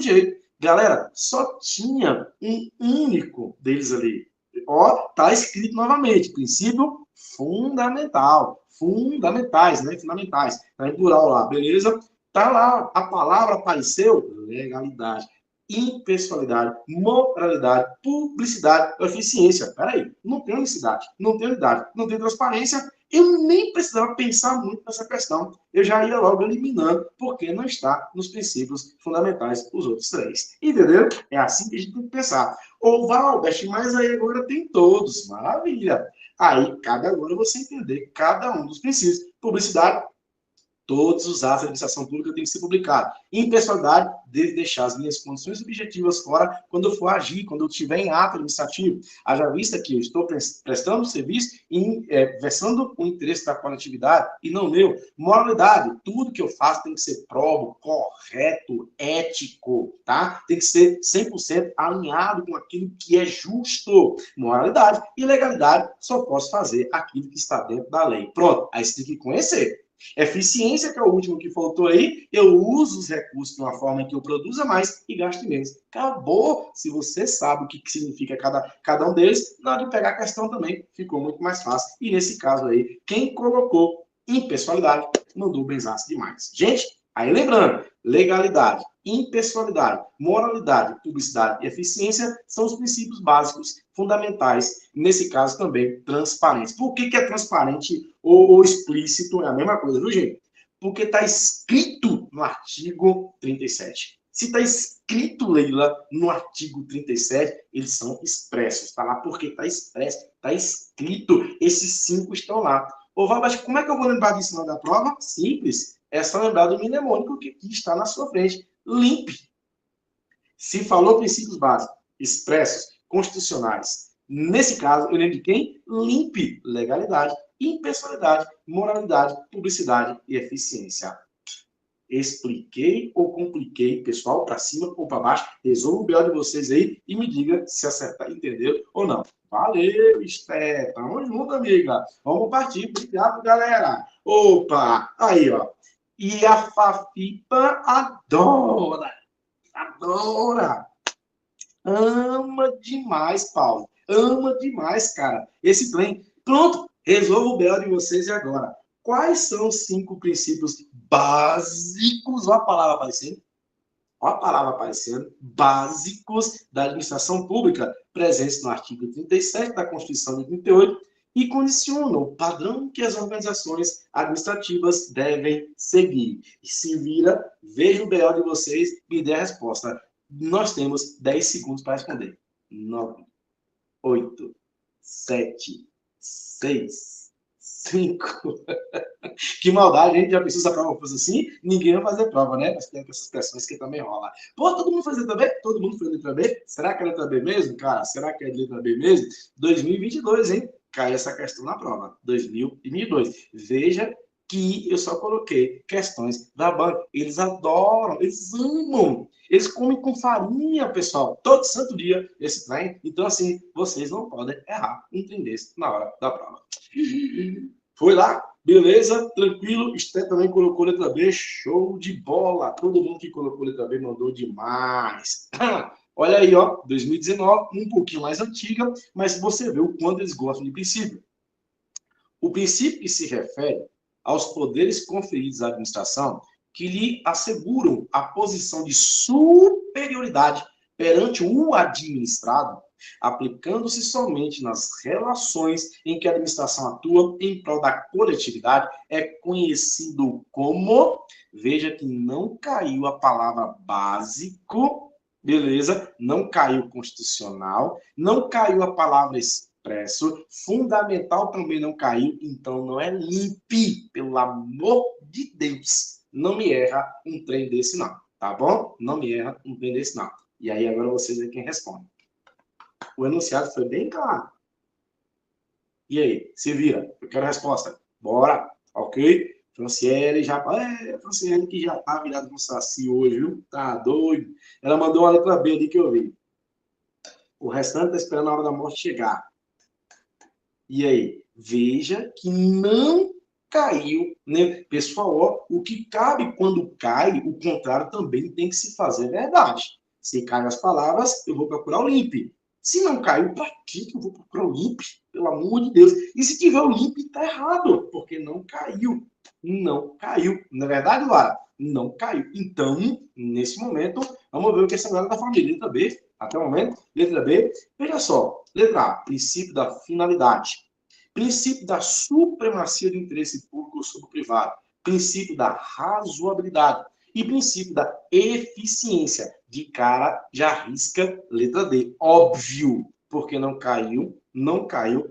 jeito. Galera, só tinha um único deles ali. Ó, tá escrito novamente, princípio fundamental. Fundamentais, né? Fundamentais. Tá em plural lá, beleza? Tá lá, a palavra apareceu, legalidade, impessoalidade, moralidade, publicidade, eficiência. Peraí, não tem unicidade, não tem unidade, não tem transparência. Eu nem precisava pensar muito nessa questão. Eu já ia logo eliminando, porque não está nos princípios fundamentais os outros 3. Entendeu? É assim que a gente tem que pensar. Ô, Valbert, mas aí agora tem todos. Maravilha. Aí cabe agora você entender cada um dos princípios. Publicidade, todos os atos da administração pública têm que ser publicados. Impessoalidade, deve deixar as minhas condições objetivas fora quando eu for agir, quando eu estiver em ato administrativo. Haja vista que eu estou prestando serviço e versando o interesse da coletividade e não meu. Moralidade, tudo que eu faço tem que ser probo, correto, ético, tá? Tem que ser 100% alinhado com aquilo que é justo. Moralidade e legalidade, só posso fazer aquilo que está dentro da lei. Pronto, aí você tem que conhecer. Eficiência, que é o último que faltou aí, eu uso os recursos de uma forma em que eu produza mais e gaste menos. Acabou. Se você sabe o que significa cada um deles, na hora de pegar a questão também ficou muito mais fácil. E nesse caso aí, quem colocou impessoalidade mandou benzaço demais. Gente, aí lembrando, legalidade, impessoalidade, moralidade, publicidade e eficiência são os princípios básicos, fundamentais, nesse caso também transparentes. Por que é transparente ou explícito? É a mesma coisa, viu, gente? Porque está escrito no artigo 37. Se está escrito, Leila, no artigo 37, eles são expressos. Está lá porque está expresso, está escrito. Esses 5 estão lá. Ô, Valbas, como é que eu vou lembrar disso na hora da prova? Simples. É só lembrar do mnemônico que está na sua frente. Limpe. Se falou princípios básicos, expressos, constitucionais. Nesse caso, eu lembro de quem? Limpe. Legalidade, impessoalidade, moralidade, publicidade e eficiência. Expliquei ou compliquei, pessoal, para cima ou para baixo? Resolva o BO de vocês aí e me diga se acertar, entendeu ou não. Valeu, Esté. Tamo junto, amiga. Vamos partir. Obrigado, galera. Opa! Aí, ó. E a Fafipa adora. Adora. Ama demais, Paulo. Ama demais, cara. Esse trem. Pronto. Resolva o BO de vocês e agora. Quais são os 5 princípios básicos? Olha a palavra aparecendo. Olha a palavra aparecendo. Básicos da administração pública, presentes no artigo 37 da Constituição de 38, e condicionam o padrão que as organizações administrativas devem seguir. E se vira, veja o BO de vocês e dê a resposta. Nós temos 10 segundos para responder. 9, 8, 7, 6, 5. Que maldade, a gente já precisa para uma coisa assim, ninguém vai fazer prova, né? Mas tem essas pressões que também rola. Pô, todo mundo faz letra B? Todo mundo faz letra B? Será que é letra B mesmo, cara? Será que é letra B mesmo? 2022, hein? Cai essa questão na prova. 2022. Veja que eu só coloquei questões da banca. Eles adoram, eles amam. Eles comem com farinha, pessoal, todo santo dia esse trem. Então, assim, vocês não podem errar um trem desse na hora da prova. Foi lá, beleza, tranquilo. Esté também colocou letra B, show de bola. Todo mundo que colocou letra B mandou demais. Olha aí, ó, 2019, um pouquinho mais antiga, mas você vê o quanto eles gostam de princípio. O princípio que se refere aos poderes conferidos à administração que lhe asseguram a posição de superioridade perante o administrado, aplicando-se somente nas relações em que a administração atua em prol da coletividade, é conhecido como, veja que não caiu a palavra básico, beleza? Não caiu constitucional, não caiu a palavra expresso, fundamental também não caiu, então não é limpe, pelo amor de Deus. Não me erra um trem desse não, tá bom? Não me erra um trem desse não. E aí agora vocês é quem responde. O enunciado foi bem claro. E aí, se vira, eu quero a resposta. Bora, ok? Franciele já. Franciele que já tá virada no saci hoje, viu? Tá doido. Ela mandou uma letra B ali que eu vi. O restante tá esperando a hora da morte chegar. E aí, veja que não caiu, né? Pessoal, ó, o que cabe quando cai, o contrário também tem que se fazer verdade. Se caem as palavras, eu vou procurar o limpe. Se não caiu, para que eu vou procurar o limpe? Pelo amor de Deus. E se tiver o limpe, tá errado, porque não caiu. Não caiu. Na verdade, Lara, não caiu. Então, nesse momento, vamos ver o que essa galera da família. Letra B, até o momento, letra B. Veja só, letra A, princípio da finalidade. Princípio da supremacia do interesse público sobre o privado. Princípio da razoabilidade. E princípio da eficiência. De cara, já risca letra D. Óbvio, porque não caiu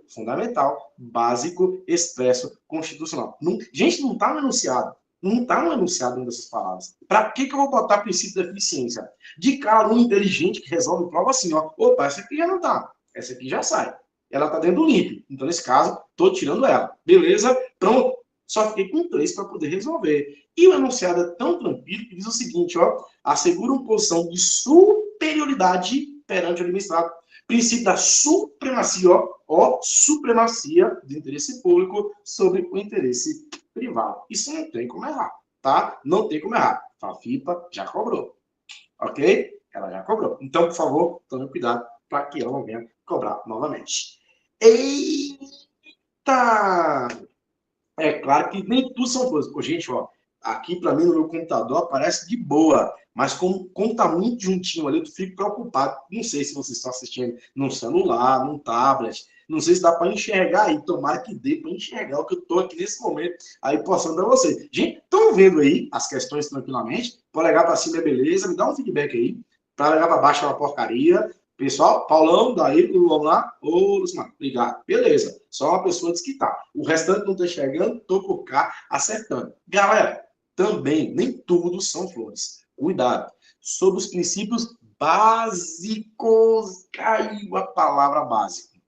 fundamental, básico, expresso, constitucional. Não, gente, não está no enunciado. Não está no enunciado uma dessas palavras. Para que eu vou botar princípio da eficiência? De cara, um inteligente que resolve prova assim, ó. Opa, essa aqui já não está. Essa aqui já sai. Ela está dentro do limpo. Então, nesse caso, estou tirando ela. Beleza? Pronto. Só fiquei com 3 para poder resolver. E o enunciado é tão tranquilo que diz o seguinte, ó. Assegura uma posição de superioridade perante o administrado. Princípio da supremacia, ó, supremacia do interesse público sobre o interesse privado. Isso não tem como errar, tá? Não tem como errar. A FIPA já cobrou, ok? Ela já cobrou. Então, por favor, tome cuidado para que ela não venha cobrar novamente. Eita! É claro que nem tudo são flores. Pô, gente, ó, aqui para mim no meu computador aparece de boa, mas como tá muito juntinho ali, eu fico preocupado. Não sei se vocês estão assistindo num celular, num tablet, não sei se dá para enxergar aí. Tomara que dê para enxergar o que eu tô aqui nesse momento aí postando para vocês. Gente, estão vendo aí as questões tranquilamente? Polegar para cima é beleza, me dá um feedback aí. Polegar para baixo é uma porcaria. Pessoal, Paulão, daí, vamos lá. Ô, Luciano, obrigado. Beleza. Só uma pessoa disse que tá. O restante não tá enxergando, tô por cá acertando. Galera, também, nem tudo são flores. Cuidado. Sobre os princípios básicos, caiu a palavra básico.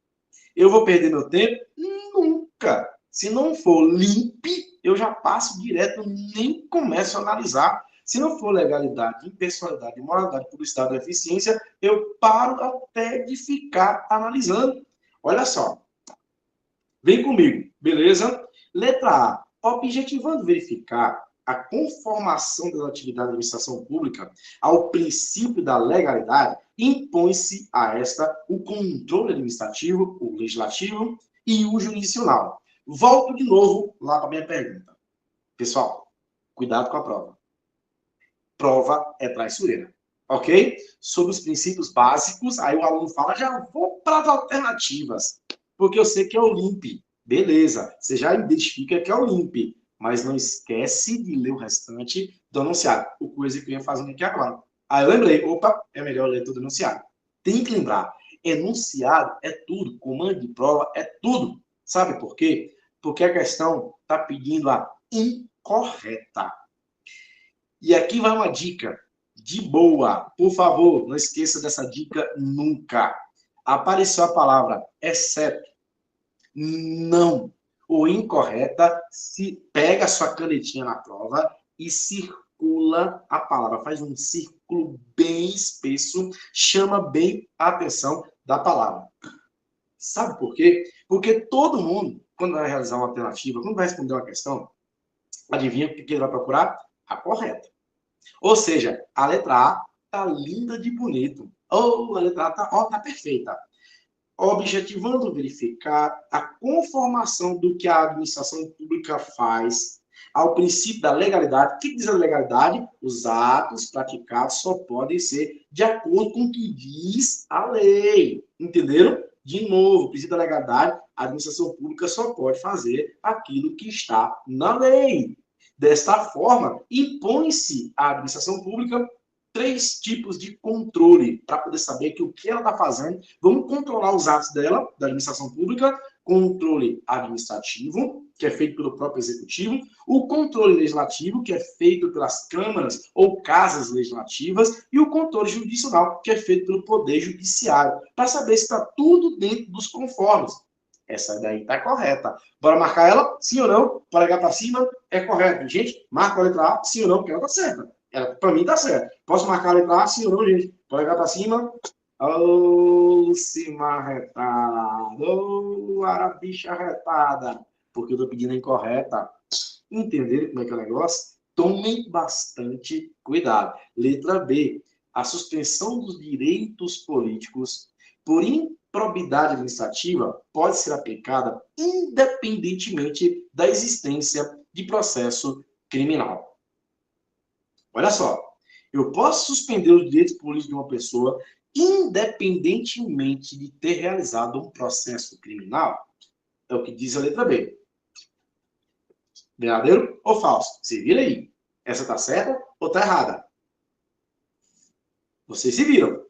Eu vou perder meu tempo? Nunca. Se não for limpe, eu já passo direto, nem começo a analisar. Se não for legalidade, impessoalidade, moralidade, publicidade, eficiência, eu paro até de ficar analisando. Olha só. Vem comigo, beleza? Letra A. Objetivando verificar a conformação das atividades da administração pública ao princípio da legalidade, impõe-se a esta o controle administrativo, o legislativo e o jurisdicional. Volto de novo lá para a minha pergunta. Pessoal, cuidado com a prova. Prova é traiçoeira, ok? Sobre os princípios básicos, aí o aluno fala, já vou para as alternativas, porque eu sei que é o LIMP. Beleza, você já identifica que é o LIMP, mas não esquece de ler o restante do enunciado, o coisa que eu ia fazendo aqui agora. Aí eu lembrei, opa, é melhor ler todo o enunciado. Tem que lembrar, enunciado é tudo, comando de prova é tudo. Sabe por quê? Porque a questão está pedindo a incorreta. E aqui vai uma dica de boa. Por favor, não esqueça dessa dica nunca. Apareceu a palavra exceto, não ou incorreta, se pega a sua canetinha na prova e circula a palavra. Faz um círculo bem espesso, chama bem a atenção da palavra. Sabe por quê? Porque todo mundo, quando vai realizar uma alternativa, quando vai responder uma questão, adivinha o que ele vai procurar? A correta. Ou seja, a letra A tá linda de bonito. Oh, a letra A tá perfeita. Objetivando verificar a conformação do que a administração pública faz ao princípio da legalidade. O que diz a legalidade? Os atos praticados só podem ser de acordo com o que diz a lei. Entenderam? De novo, o princípio da legalidade, a administração pública só pode fazer aquilo que está na lei. Desta forma, impõe-se à administração pública 3 tipos de controle para poder saber que o que ela está fazendo. Vamos controlar os atos dela, da administração pública, controle administrativo, que é feito pelo próprio executivo, o controle legislativo, que é feito pelas câmaras ou casas legislativas, e o controle jurisdicional, que é feito pelo poder judiciário, para saber se está tudo dentro dos conformes. Essa daí está correta. Bora marcar ela? Sim ou não? Polegar para cima? É correto. Gente, marca a letra A, sim ou não, porque ela está certa. Para mim tá certo. Posso marcar a letra A, sim ou não, gente? Polegar para cima. Ô, cima arretada. Ô, arabicha arretada. Porque eu tô pedindo a incorreta. Entenderam como é que é o negócio? Tomem bastante cuidado. Letra B. A suspensão dos direitos políticos por improbidade administrativa pode ser aplicada independentemente da existência de processo criminal. Olha só, eu posso suspender os direitos políticos de uma pessoa independentemente de ter realizado um processo criminal? É o que diz a letra B. Verdadeiro ou falso? Se vira aí. Essa tá certa ou tá errada? Vocês se viram.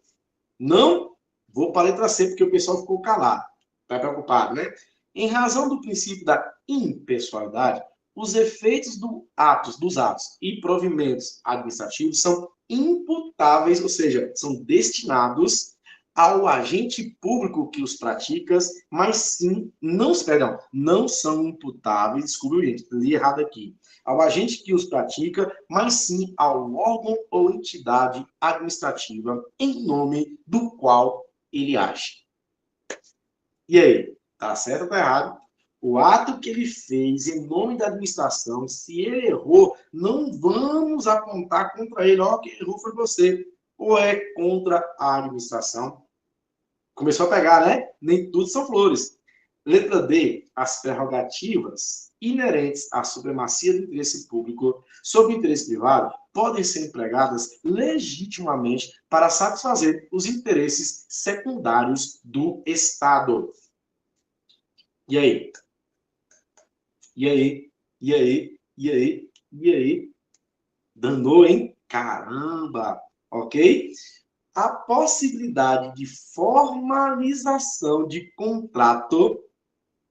Não vou para a letra C, porque o pessoal ficou calado. Tá preocupado, né? Em razão do princípio da impessoalidade, os efeitos dos atos e provimentos administrativos são imputáveis, ou seja, são destinados ao agente público que os pratica, mas sim, não são imputáveis, desculpa, gente, li errado aqui, ao agente que os pratica, mas sim ao órgão ou entidade administrativa em nome do qual ele age. E aí, tá certo ou tá errado? O ato que ele fez em nome da administração, se ele errou, não vamos apontar contra ele, ó, quem errou foi você. Ou é contra a administração? Começou a pegar, né? Nem tudo são flores. Letra D. As prerrogativas inerentes à supremacia do interesse público sobre o interesse privado podem ser empregadas legitimamente para satisfazer os interesses secundários do Estado. E aí? E aí? E aí? E aí? E aí? Danou, hein? Caramba! Ok? A possibilidade de formalização de contrato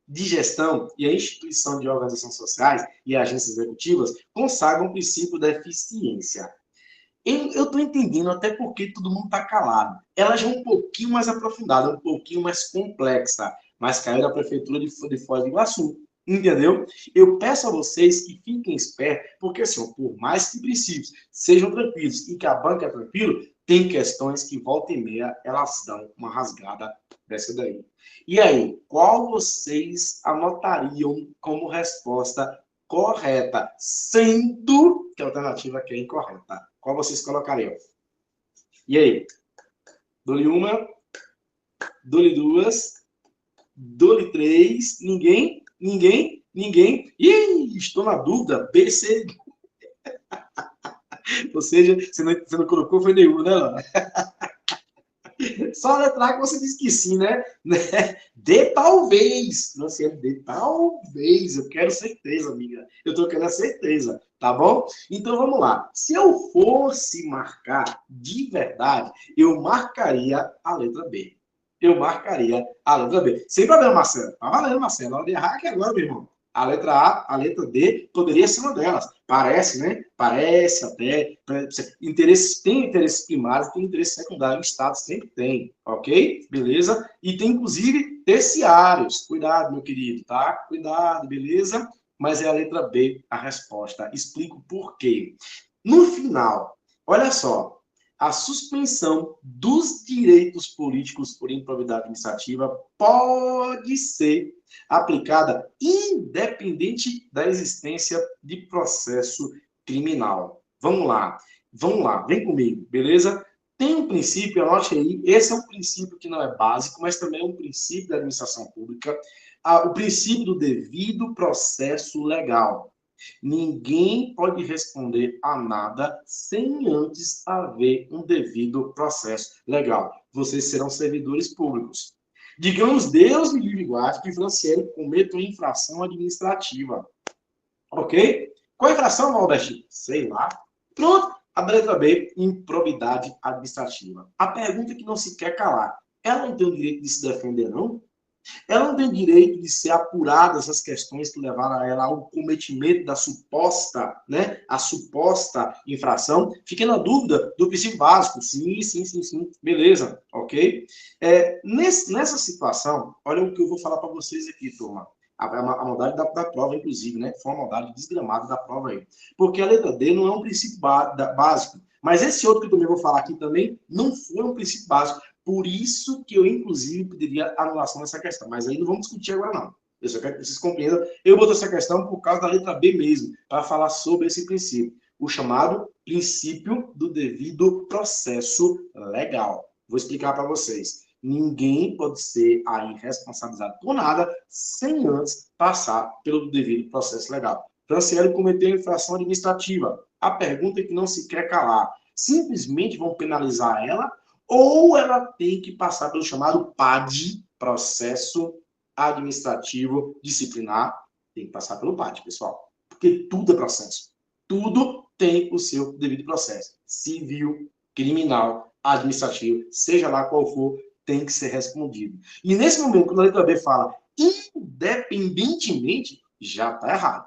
de gestão e a instituição de organizações sociais e agências executivas consagram o princípio da eficiência. Eu estou entendendo até porque todo mundo está calado. Ela já é um pouquinho mais aprofundada, um pouquinho mais complexa, mas caiu da prefeitura de Foz do Iguaçu. Entendeu? Eu peço a vocês que fiquem espertos, porque assim, por mais que princípios sejam tranquilos e que a banca é tranquilo, tem questões que volta e meia elas dão uma rasgada dessa daí. E aí, qual vocês anotariam como resposta correta, sendo que a alternativa aqui é incorreta? Qual vocês colocariam? E aí? Dou-lhe uma, dou-lhe duas, dou-lhe três, ninguém? Ninguém? Ninguém? Ih, estou na dúvida. B, C. Ou seja, você não colocou, foi nenhum, né, Laura? Só a letra A que você disse que sim, né? D, talvez. Você D, talvez. Eu quero certeza, amiga. Eu estou querendo a certeza, tá bom? Então, vamos lá. Se eu fosse marcar de verdade, eu marcaria a letra B. Eu marcaria a letra B. Sem problema, Marcelo. Tá valendo, Marcelo. Na hora de errar aqui agora, meu irmão. A letra A, a letra D, poderia ser uma delas. Parece, né? Parece até. Tem interesses primários, tem interesses secundários. O Estado sempre tem, ok? Beleza? E tem, inclusive, terciários. Cuidado, meu querido, tá? Cuidado, beleza? Mas é a letra B a resposta. Explico por quê. No final, olha só. A suspensão dos direitos políticos por improbidade administrativa pode ser aplicada independente da existência de processo criminal. Vamos lá, vem comigo, beleza? Tem um princípio, anote aí, esse é um princípio que não é básico, mas também é um princípio da administração pública, o princípio do devido processo legal. Ninguém pode responder a nada sem antes haver um devido processo legal. Vocês serão servidores públicos. Digamos, Deus me livre e guarde, que Franciele cometa uma infração administrativa. Ok? Qual a infração, Valdeste? Sei lá. Pronto. A letra B, improbidade administrativa. A pergunta que não se quer calar. Ela não tem o direito de se defender, não? Ela não tem direito de ser apurada essas questões que levaram a ela ao cometimento da suposta, né, a suposta infração. Fiquei na dúvida do princípio básico. Sim. Beleza, ok? Nessa situação, olha o que eu vou falar para vocês aqui, turma. A modalidade da prova, inclusive, né? Foi uma modalidade desgramada da prova aí. Porque a letra D não é um princípio básico. Mas esse outro que eu também vou falar aqui também não foi um princípio básico. Por isso que eu, inclusive, pediria anulação dessa questão. Mas aí não vamos discutir agora, não. Eu só quero que vocês compreendam. Eu boto essa questão por causa da letra B mesmo, para falar sobre esse princípio. O chamado princípio do devido processo legal. Vou explicar para vocês. Ninguém pode ser aí responsabilizado por nada sem antes passar pelo devido processo legal. Franciele cometeu infração administrativa. A pergunta é que não se quer calar. Simplesmente vão penalizar ela ou ela tem que passar pelo chamado PAD, processo administrativo disciplinar. Tem que passar pelo PAD, pessoal. Porque tudo é processo. Tudo tem o seu devido processo. Civil, criminal, administrativo, seja lá qual for, tem que ser respondido. E nesse momento, quando a letra B fala independentemente, já está errado.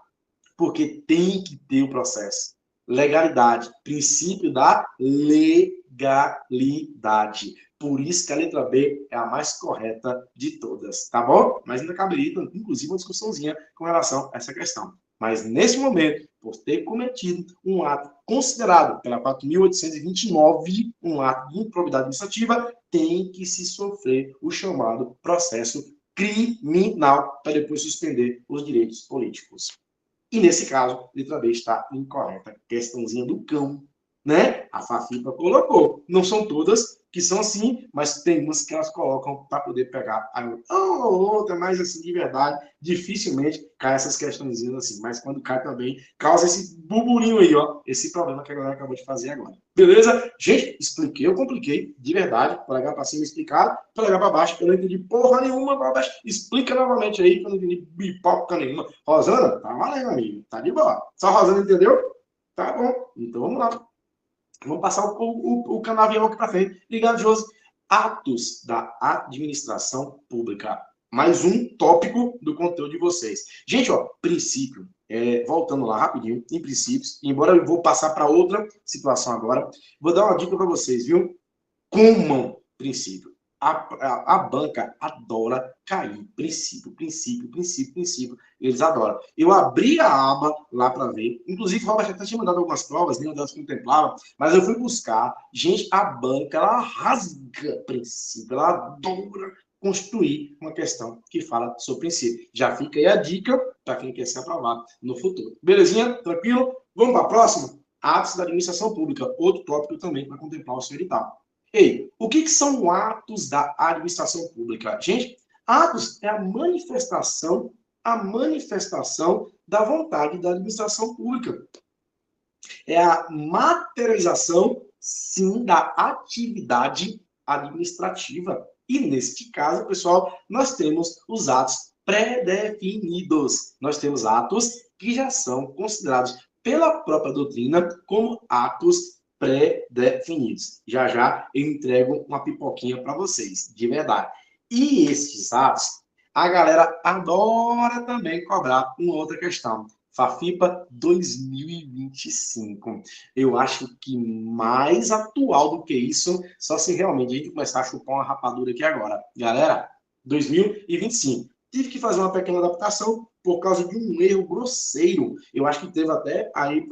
Porque tem que ter o processo. Legalidade, princípio da legalidade. Por isso que a letra B é a mais correta de todas, tá bom? Mas ainda caberia, inclusive, uma discussãozinha com relação a essa questão. Mas, nesse momento, por ter cometido um ato considerado pela 4.829, um ato de improbidade administrativa, tem que se sofrer o chamado processo criminal para depois suspender os direitos políticos. E, nesse caso, letra B está incorreta. Questãozinha do cão, né? A Fafipa colocou. Não são todas que são assim, mas tem umas que elas colocam para poder pegar a outra, mas assim, de verdade, dificilmente cai essas questõezinhas assim. Mas quando cai também, causa esse burburinho aí, ó. Esse problema que a galera acabou de fazer agora. Beleza? Gente, expliquei, eu compliquei, de verdade. Para levar para cima explicado, para levar para baixo, eu não entendi porra nenhuma. Para baixo, explica novamente aí, que eu não entendi pipoca nenhuma. Rosana, tá valendo, amigo. Tá de boa. Só a Rosana entendeu? Tá bom. Então vamos lá. Vamos passar o canavial aqui para frente. Ligado, Josi. Atos da administração pública. Mais um tópico do conteúdo de vocês. Gente, ó, princípio. Voltando lá rapidinho, em princípios, embora eu vou passar para outra situação agora, vou dar uma dica para vocês, viu? Comam princípio. A banca adora cair. Princípio. Eles adoram. Eu abri a aba lá para ver. Inclusive, o Robert até tinha mandado algumas provas, nenhuma delas contemplava, mas eu fui buscar. Gente, a banca, ela rasga princípio. Ela adora construir uma questão que fala sobre princípio. Já fica aí a dica para quem quer ser aprovado no futuro. Belezinha? Tranquilo? Vamos para a próxima? Atos da administração pública. Outro tópico também para contemplar o senhor e tal. Ei, o que são atos da administração pública? Gente, atos é a manifestação da vontade da administração pública. É a materialização, sim, da atividade administrativa. E, neste caso, pessoal, nós temos os atos pré-definidos. Nós temos atos que já são considerados pela própria doutrina como atos pré-definidos. Já eu entrego uma pipoquinha para vocês, de verdade. E esses atos, a galera adora também cobrar uma outra questão. Fafipa 2025. Eu acho que mais atual do que isso, só se realmente a gente começar a chupar uma rapadura aqui agora. Galera, 2025. Tive que fazer uma pequena adaptação por causa de um erro grosseiro. Eu acho que teve até aí,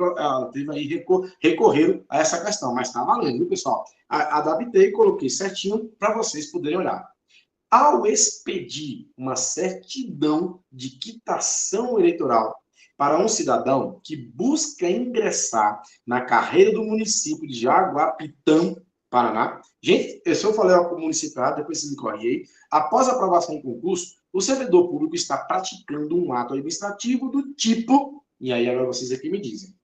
recorrer a essa questão, mas está valendo, viu, pessoal? Adaptei e coloquei certinho para vocês poderem olhar. Ao expedir uma certidão de quitação eleitoral para um cidadão que busca ingressar na carreira do município de Jaguapitã, Paraná. Gente, se eu falei algo municipal, depois vocês me corrigem aí. Após a aprovação do concurso, o servidor público está praticando um ato administrativo do tipo... E aí, agora vocês aqui me dizem.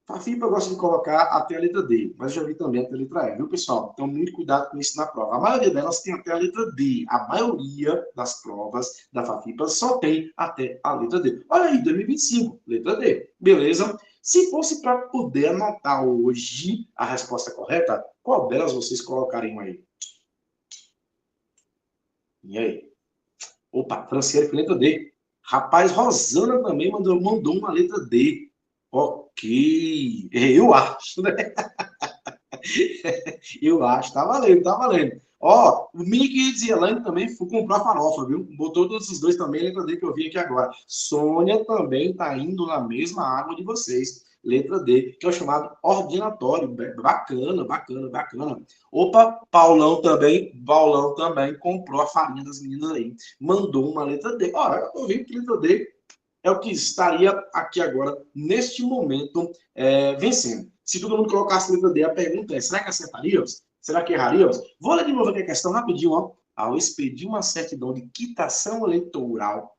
FAFIPA eu gosto de colocar até a letra D, mas eu já vi também até a letra E, viu, pessoal? Então, muito cuidado com isso na prova. A maioria delas tem até a letra D. A maioria das provas da FAFIPA só tem até a letra D. Olha aí, 2025, letra D. Beleza? Se fosse para poder anotar hoje a resposta correta, qual delas vocês colocariam aí? E aí? Opa, Franciele com letra D. Rapaz, Rosana também mandou uma letra D. Ok. Eu acho, né? Eu acho. Tá valendo, tá valendo. Ó, o Mickey e Elaine também comprou a farofa, viu? Botou todos os dois também, letra D que eu vi aqui agora. Sônia também tá indo na mesma água de vocês. Letra D, que é o chamado ordinatório. Bacana, bacana, bacana. Opa, Paulão também comprou a farinha das meninas aí. Mandou uma letra D. Olha, eu tô vendo que letra D é o que estaria aqui agora, neste momento, vencendo. Se todo mundo colocasse a letra D, a pergunta é, será que acertaríamos? Será que erraríamos? Vou ler de novo aqui a questão rapidinho. Ó. Ao expedir uma certidão de quitação eleitoral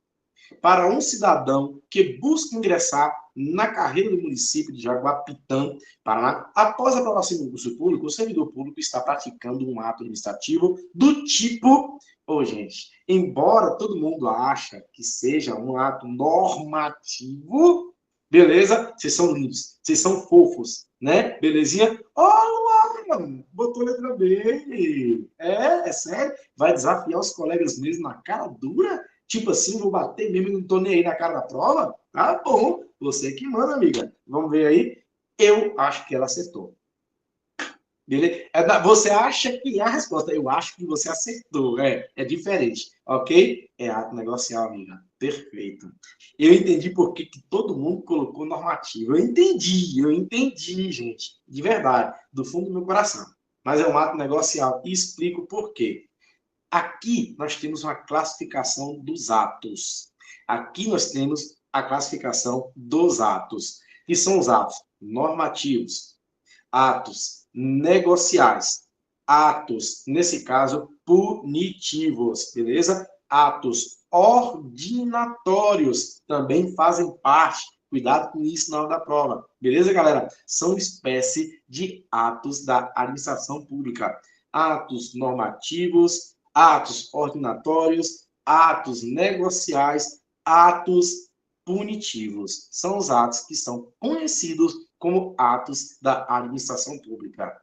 para um cidadão que busca ingressar na carreira do município de Jaguapitã, Paraná, após a aprovação do concurso público, o servidor público está praticando um ato administrativo do tipo... Ô, gente, embora todo mundo ache que seja um ato normativo, beleza? Vocês são lindos, vocês são fofos, né? Belezinha? Luana, botou letra B. É sério? Vai desafiar os colegas mesmo na cara dura? Tipo assim, vou bater mesmo e não tô nem aí na cara da prova? Tá bom, você que manda, amiga. Vamos ver aí. Eu acho que ela acertou. Beleza? Você acha que é a resposta. Eu acho que você acertou. É diferente. Ok? É ato negocial, amiga. Perfeito. Eu entendi por que todo mundo colocou normativo. Eu entendi, gente. De verdade. Do fundo do meu coração. Mas é um ato negocial. E explico por quê. Aqui nós temos uma classificação dos atos. Aqui nós temos a classificação dos atos, que são os atos normativos, atos negociais, atos, nesse caso, punitivos, beleza? Atos ordinatórios também fazem parte. Cuidado com isso na hora da prova. Beleza, galera? São espécie de atos da administração pública. Atos normativos, atos ordinatórios, atos negociais, atos punitivos. São os atos que são conhecidos como atos da administração pública.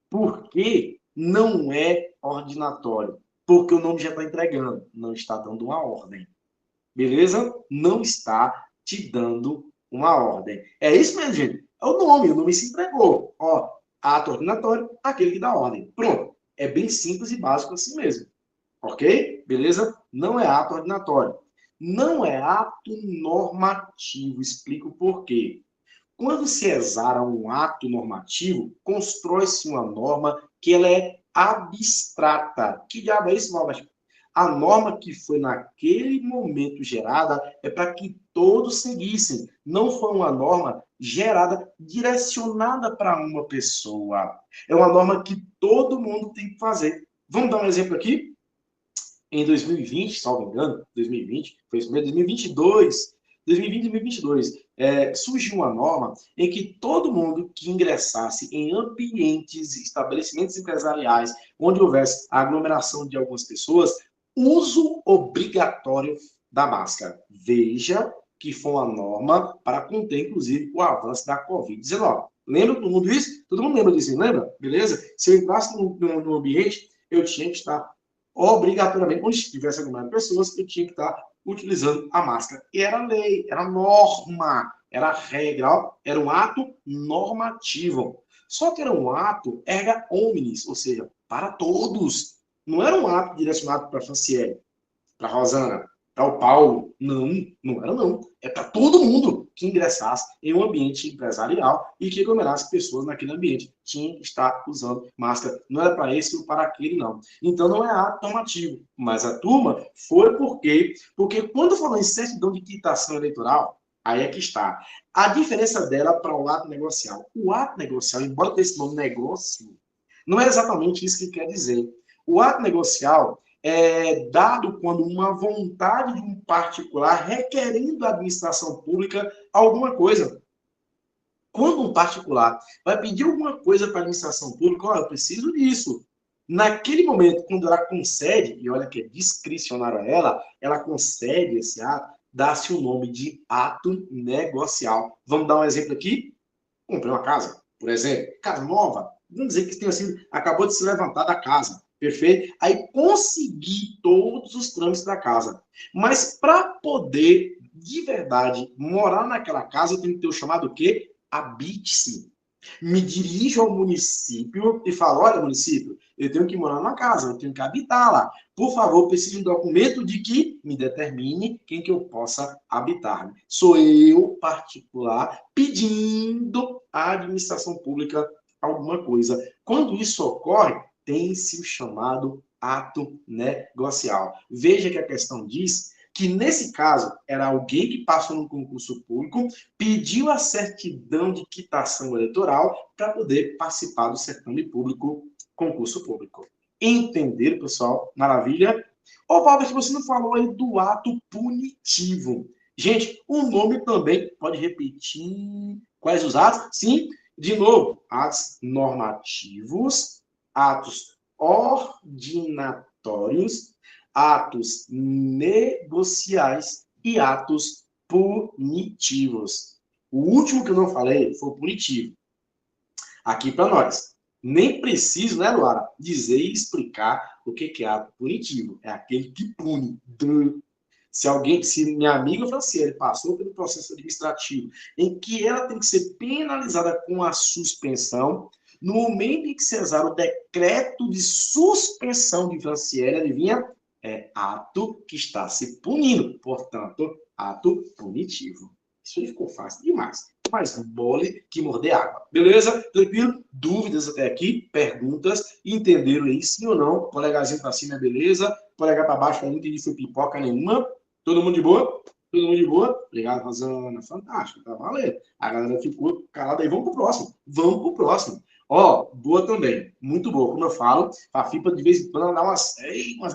Por que não é ordinatório? Porque o nome já está entregando, não está dando uma ordem. Beleza? Não está te dando uma ordem. É isso mesmo, gente. É o nome se entregou. Ó, ato ordinatório, aquele que dá ordem. Pronto. É bem simples e básico assim mesmo. Ok? Beleza? Não é ato ordinatório. Não é ato normativo. Explico por quê. Quando se exara um ato normativo, constrói-se uma norma que ela é abstrata. Que diabo é isso, Valber? A norma que foi naquele momento gerada é para que todos seguissem. Não foi uma norma gerada, direcionada para uma pessoa. É uma norma que todo mundo tem que fazer. Vamos dar um exemplo aqui? Em 2020, salvo engano, 2020, foi isso mesmo, 2022, 2020 e 2022, surgiu uma norma em que todo mundo que ingressasse em ambientes, estabelecimentos empresariais, onde houvesse aglomeração de algumas pessoas, uso obrigatório da máscara. Veja que foi uma norma para conter, inclusive, o avanço da Covid-19. Lembra todo mundo isso? Todo mundo lembra disso, lembra? Beleza? Se eu entrasse num ambiente, eu tinha que estar obrigatoriamente, onde tivesse algumas pessoas, eu tinha que estar utilizando a máscara. E era lei, era norma, era regra, ó, era um ato normativo. Só que era um ato erga omnes, ou seja, para todos. Não era um ato direcionado para a Franciele, para a Rosana, para o Paulo. Não, não era não. É para todo mundo que ingressasse em um ambiente empresarial e que aglomerasse pessoas naquele ambiente. Tinha que estar usando máscara. Não era para esse ou para aquele, não. Então não é ato normativo. Mas a turma foi porque quando falou em certidão de quitação eleitoral, aí é que está. A diferença dela para o ato negocial. O ato negocial, embora tenha esse nome negócio, Não é exatamente isso que quer dizer. O ato negocial é dado quando uma vontade de um particular requerendo da administração pública alguma coisa. Quando um particular vai pedir alguma coisa para a administração pública, eu preciso disso. Naquele momento, quando ela concede, e olha que é discricionário a ela concede esse ato, dá-se o nome de ato negocial. Vamos dar um exemplo aqui? Comprei uma casa, por exemplo, casa nova. Vamos dizer que tenha sido, acabou de se levantar da casa, perfeito? Aí consegui todos os trâmites da casa. Mas para poder, de verdade, morar naquela casa, eu tenho que ter o chamado o quê? Habite-se. Me dirijo ao município e falo, olha, município, eu tenho que morar numa casa, eu tenho que habitar lá. Por favor, preciso de um documento de que me determine quem que eu possa habitar. Sou eu, particular, pedindo à administração pública alguma coisa. Quando isso ocorre, tem-se o chamado ato negocial. Veja que a questão diz que, nesse caso, era alguém que passou no concurso público, pediu a certidão de quitação eleitoral para poder participar do certame público, concurso público. Entenderam, pessoal? Maravilha? Ô, Paulo, você não falou aí do ato punitivo. Gente, o nome também pode repetir. Quais os atos? Sim, de novo, atos normativos, atos ordinatórios, atos negociais e atos punitivos. O último que eu não falei foi o punitivo. Aqui para nós. Nem preciso, né, Luara, dizer e explicar o que é ato punitivo. É aquele que pune. Se minha amiga Franciele passou pelo processo administrativo em que ela tem que ser penalizada com a suspensão, no momento em que cesar o decreto de suspensão de Franciele, adivinha? É ato que está se punindo. Portanto, ato punitivo. Isso aí ficou fácil demais. Mais mole que morder água. Beleza? Tranquilo? Dúvidas até aqui? Perguntas? Entenderam aí sim ou não? Polegarzinho para cima é beleza? Polegar para baixo não entendi foi pipoca nenhuma. Todo mundo de boa? Todo mundo de boa? Obrigado, Rosana. Fantástico, tá valendo. A galera ficou calada aí. Vamos pro próximo. Vamos pro próximo. Ó, boa também. Muito boa. Como eu falo, a FIPA de vez em quando dá umas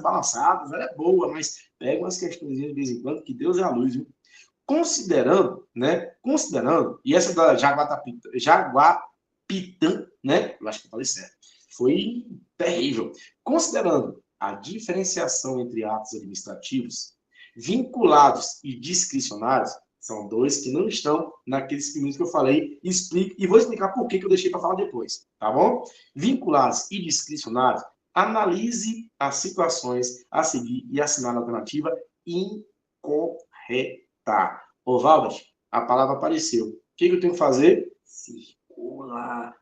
balançadas. Ela é boa, mas pega umas questões de vez em quando, que Deus é a luz, viu? Considerando, e essa da Jaguapitã, né? Eu acho que eu falei certo. Foi terrível. Considerando a diferenciação entre atos administrativos, vinculados e discricionários, são dois que não estão naqueles primeiros que eu falei, e vou explicar por que eu deixei para falar depois, tá bom? Vinculados e discricionários, analise as situações a seguir e assinar a alternativa incorreta. Ô, Valdas, a palavra apareceu. O que eu tenho que fazer? Circula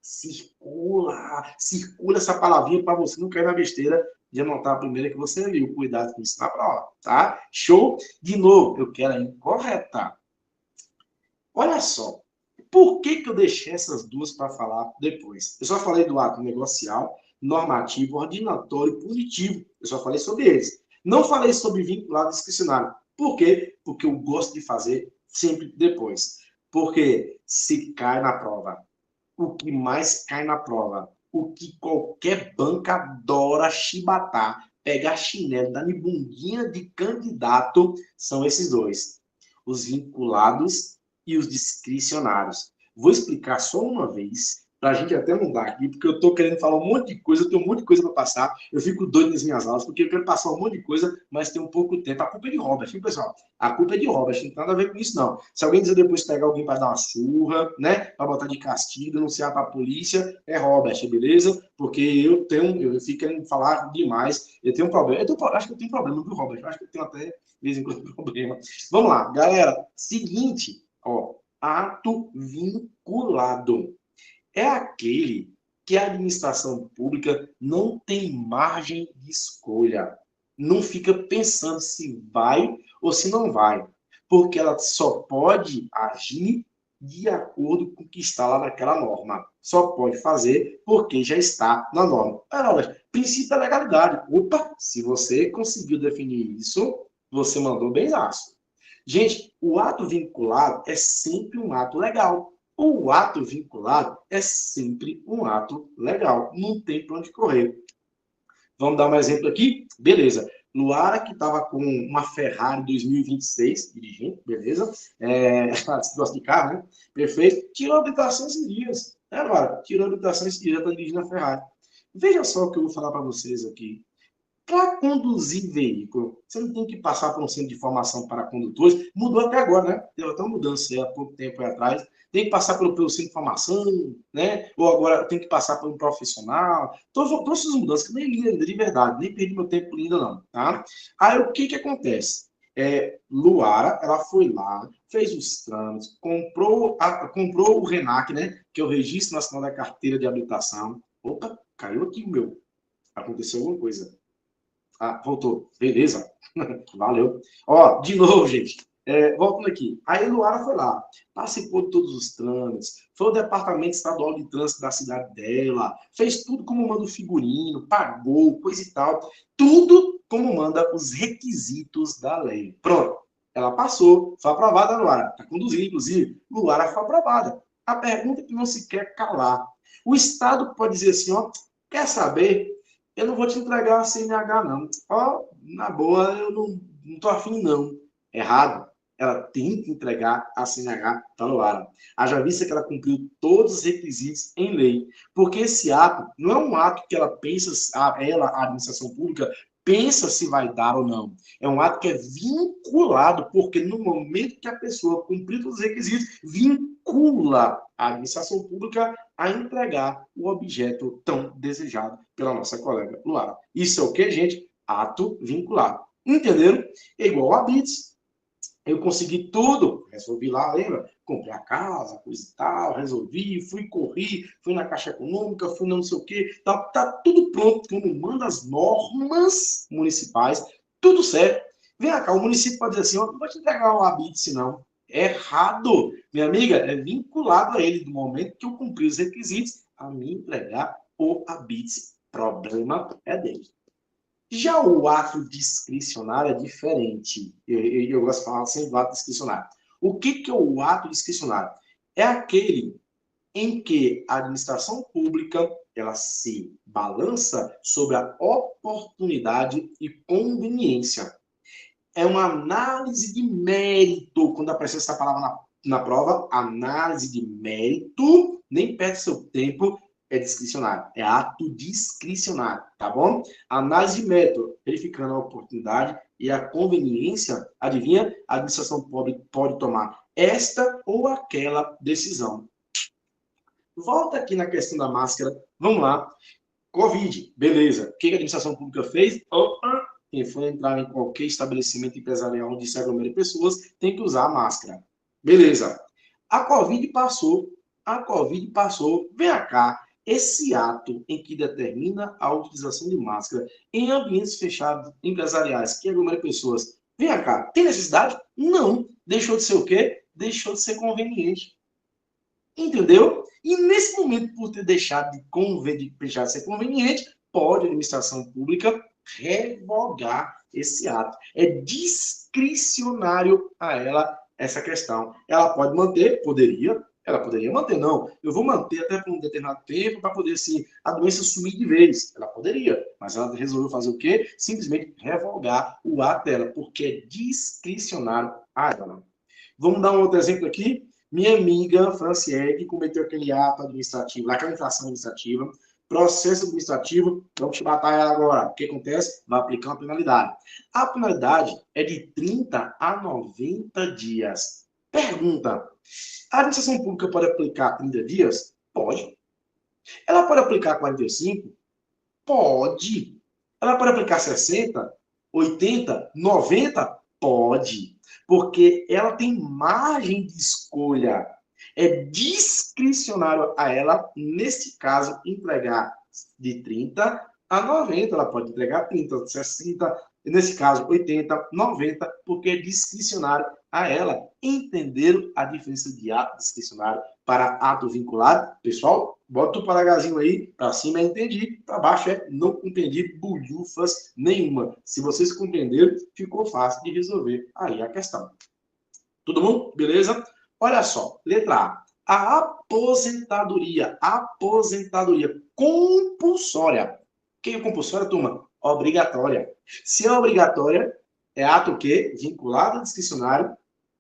essa palavrinha para você não cair na besteira de anotar a primeira que você viu. Cuidado com isso na prova, tá? Show? De novo, eu quero a incorreta. Olha só, por que eu deixei essas duas para falar depois? Eu só falei do ato negocial, normativo, ordinatório e punitivo. Eu só falei sobre eles. Não falei sobre vinculado discricionário. Por quê? Porque eu gosto de fazer sempre depois. Porque se cai na prova, o que mais cai na prova, o que qualquer banca adora chibatar, pegar chinelo, dar bundinha de candidato, são esses dois. Os vinculados e os discricionários. Vou explicar só uma vez, para a gente até mudar aqui, porque eu estou querendo falar um monte de coisa, eu tenho um monte de coisa para passar, eu fico doido nas minhas aulas, porque eu quero passar um monte de coisa, mas tem um pouco tempo. A culpa é de Robert, viu, pessoal? A culpa é de Robert, não tem nada a ver com isso, não. Se alguém dizer depois pegar alguém para dar uma surra, né, para botar de castigo, denunciar para a polícia, é Robert, beleza? Porque eu fico querendo falar demais, eu tenho um problema. Acho que eu tenho problema com o Robert, acho que eu tenho até, de vez em quando, problema. Vamos lá, galera. Seguinte, ó, ato vinculado. É aquele que a administração pública não tem margem de escolha. Não fica pensando se vai ou se não vai. Porque ela só pode agir de acordo com o que está lá naquela norma. Só pode fazer porque já está na norma. Princípio da legalidade. Opa, se você conseguiu definir isso, você mandou bem laço. Gente, o ato vinculado é sempre um ato legal. O ato vinculado é sempre um ato legal, não tem para onde correr. Vamos dar um exemplo aqui? Beleza. Luara, que estava com uma Ferrari 2026, dirigindo, beleza? Gosta de carro, né? Perfeito. Tirou a habilitação esses dias. Luara? Tirou a habilitação esses dias, já está dirigindo a Ferrari. Veja só o que eu vou falar para vocês aqui. Para conduzir veículo, você não tem que passar por um centro de formação para condutores. Mudou até agora, né? Teve até uma mudança há pouco tempo atrás. Tem que passar pelo centro de formação, né? Ou agora tem que passar por um profissional. Todas essas mudanças que nem li ainda, de verdade. Nem perdi meu tempo ainda, não. Tá? Aí o que acontece? Luara, ela foi lá, fez os trâmites, comprou o RENAC, né? Que é o Registro Nacional da Carteira de Habilitação. Opa, caiu aqui o meu. Aconteceu alguma coisa. Ah, voltou. Beleza. Valeu. Ó, de novo, gente. Voltando aqui. Aí a Luara foi lá, participou de todos os trâmites, foi o Departamento Estadual de Trânsito da cidade dela, fez tudo como manda o figurino, pagou, coisa e tal. Tudo como manda os requisitos da lei. Pronto. Ela passou, foi aprovada, Luara. Está conduzindo, inclusive. Luara foi aprovada. A pergunta que não se quer calar. O Estado pode dizer assim, ó, quer saber? Eu não vou te entregar a CNH, não. Ó, na boa, eu não tô afim, não. Errado. Ela tem que entregar a CNH para a Luara. Haja vista que ela cumpriu todos os requisitos em lei. Porque esse ato não é um ato que ela pensa, a administração pública, pensa se vai dar ou não. É um ato que é vinculado, porque no momento que a pessoa cumprir todos os requisitos, vincula a administração pública a entregar o objeto tão desejado pela nossa colega Luara. Isso é o que, gente? Ato vinculado. Entenderam? É igual a BITS. Eu consegui tudo, resolvi lá, lembra? Comprei a casa, coisa e tal, resolvi, corri, fui na Caixa Econômica, fui não sei o quê, tá tudo pronto, como manda as normas municipais, tudo certo. Vem cá, o município pode dizer assim, ó, não vou te entregar o ABITS, não. Errado. Minha amiga, é vinculado a ele, do momento que eu cumpri os requisitos, a me entregar o ABITS. Problema é dele. Já o ato discricionário é diferente. Eu gosto de falar sempre do ato discricionário. O que é o ato discricionário? É aquele em que a administração pública ela se balança sobre a oportunidade e conveniência. É uma análise de mérito. Quando aparece essa palavra na prova, análise de mérito, nem perde seu tempo, é discricionário. É ato discricionário, tá bom? Análise de mérito, verificando a oportunidade e a conveniência, adivinha? A administração pode tomar esta ou aquela decisão. Volta aqui na questão da máscara. Vamos lá. Covid, beleza. O que a administração pública fez? Opa! Quem for entrar em qualquer estabelecimento empresarial onde se aglomerem pessoas tem que usar a máscara. Beleza. A Covid passou. A Covid passou. Vem cá. Esse ato em que determina a utilização de máscara em ambientes fechados empresariais que aglomeram pessoas, vem cá. Tem necessidade? Não. Deixou de ser o quê? Deixou de ser conveniente. Entendeu? E nesse momento, por ter deixado de ser conveniente, pode a administração pública revogar esse ato. É discricionário a ela essa questão. Ela pode manter, ela poderia manter, não. Eu vou manter até por um determinado tempo para poder, assim, a doença sumir de vez. Ela poderia, mas ela resolveu fazer o quê? Simplesmente revogar o ato dela, porque é discricionário a ela. Vamos dar um outro exemplo aqui? Minha amiga Franciele cometeu aquele ato administrativo, aquela infração administrativa, processo administrativo, vamos chibatar ela agora. O que acontece? Vai aplicar uma penalidade. A penalidade é de 30 a 90 dias. Pergunta: a administração pública pode aplicar 30 dias? Pode. Ela pode aplicar 45? Pode. Ela pode aplicar 60, 80, 90? Pode. Porque ela tem margem de escolha. É discricionário a ela, nesse caso, entregar de 30 a 90. Ela pode entregar 30, 60, nesse caso, 80, 90, porque é discricionário a ela. Entenderam a diferença de ato discricionário para ato vinculado? Pessoal, bota o parágrafozinho aí, para cima é entendi, para baixo é não compreendi bulhufas nenhuma. Se vocês compreenderam, ficou fácil de resolver aí a questão. Todo mundo? Beleza? Olha só, letra A. A aposentadoria compulsória. O que é compulsória, turma? Obrigatória. Se é obrigatória, é ato o quê? Vinculado ou discricionário?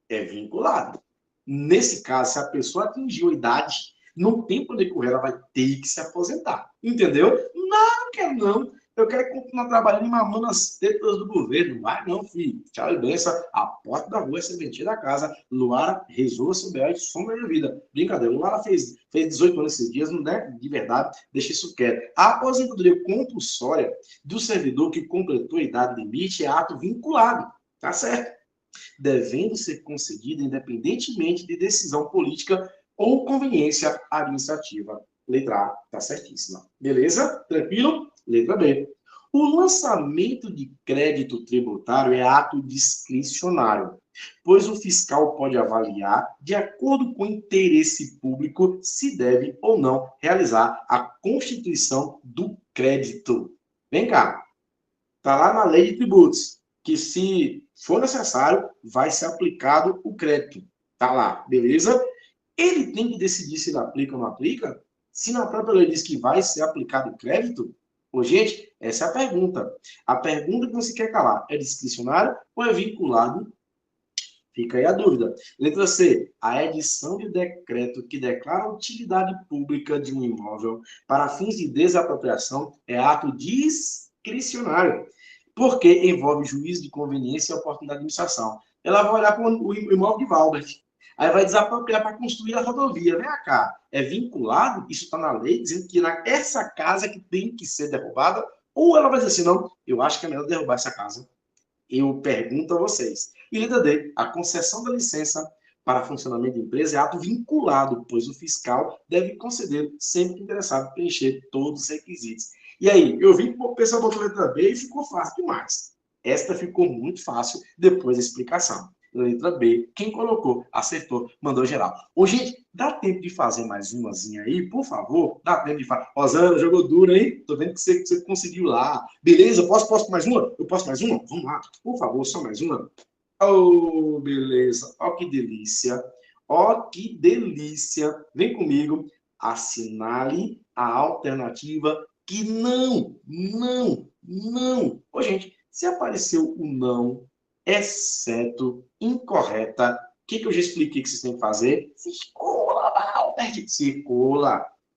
É vinculado. Nesse caso, se a pessoa atingiu a idade, no tempo decorrer, ela vai ter que se aposentar. Entendeu? Não quero não. Eu quero continuar trabalhando e mamando as tetas do governo. Vai não, filho. Tchau e benção. A porta da rua é serventia da casa. Luara resolva seu B.O. e sombra de vida. Brincadeira. Luara fez 18 anos esses dias, não é de verdade. Deixa isso quieto. A aposentadoria compulsória do servidor que completou a idade limite é ato vinculado. Tá certo? Devendo ser concedida independentemente de decisão política ou conveniência administrativa. Letra A, tá certíssima. Beleza? Tranquilo? Letra B. O lançamento de crédito tributário é ato discricionário, pois o fiscal pode avaliar, de acordo com o interesse público, se deve ou não realizar a constituição do crédito. Vem cá. Está lá na lei de tributos, que se for necessário, vai ser aplicado o crédito. Está lá, beleza? Ele tem que decidir se ele aplica ou não aplica? Se na própria lei diz que vai ser aplicado o crédito? Ô, gente, essa é a pergunta. A pergunta que você quer calar é discricionário ou é vinculado? Fica aí a dúvida. Letra C. A edição de decreto que declara a utilidade pública de um imóvel para fins de desapropriação é ato discricionário, porque envolve juízo de conveniência e oportunidade de administração. Ela vai olhar para o imóvel de Valbert, aí vai desapropriar para construir a rodovia. Vem cá, é vinculado? Isso está na lei, dizendo que essa casa que tem que ser derrubada, ou ela vai dizer assim, não, eu acho que é melhor derrubar essa casa. Eu pergunto a vocês. E letra D, a concessão da licença para funcionamento de empresa é ato vinculado, pois o fiscal deve conceder sempre que interessado preencher todos os requisitos. E aí, eu vi que o pessoal botou letra B e ficou fácil demais. Esta ficou muito fácil depois da explicação. Letra B, quem colocou, acertou, mandou geral. Ô, gente, dá tempo de fazer mais umazinha aí, por favor? Dá tempo de fazer. Rosana, jogou duro, hein? Tô vendo que você conseguiu lá. Beleza? Posso mais uma? Eu posso mais uma? Vamos lá. Por favor, só mais uma. Oh, beleza. Ó, que delícia. Ó, que delícia. Vem comigo. Assinale a alternativa que não. Ô, gente, se apareceu o não, exceto, incorreta, o que eu já expliquei que vocês têm que fazer? Circula, Albert.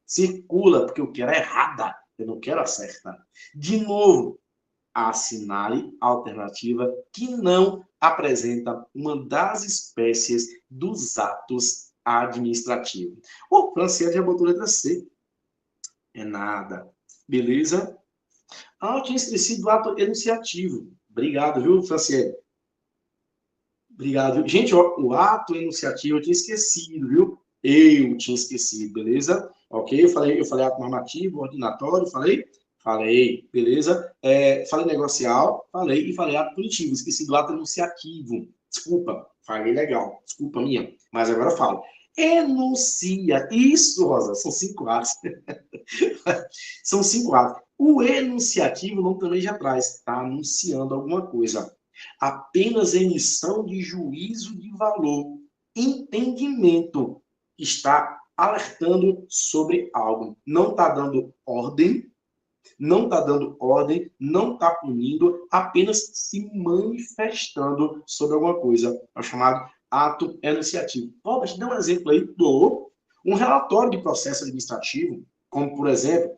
Circula, porque eu quero a errada. Eu não quero a certa. De novo, assinale a alternativa que não apresenta uma das espécies dos atos administrativos. O Franciele já botou letra C. É nada. Beleza? Ah, eu tinha esquecido do ato enunciativo. Obrigado, viu, Franciele? Obrigado. Gente, ó, o ato enunciativo eu tinha esquecido, viu? Eu tinha esquecido, beleza? Ok? Eu falei ato normativo, ordinatório, falei, beleza? Falei negocial, falei, e falei ato punitivo. Esqueci do ato enunciativo. Desculpa, falei legal. Desculpa minha, mas agora eu falo. Enuncia. Isso, Rosa, são 5 atos. São 5 atos. O enunciativo não também já traz, está anunciando alguma coisa. Apenas emissão de juízo de valor, entendimento, está alertando sobre algo. Não está dando ordem, não está punindo, apenas se manifestando sobre alguma coisa. É o chamado ato enunciativo. Robert, dá um exemplo aí do um relatório de processo administrativo, como, por exemplo,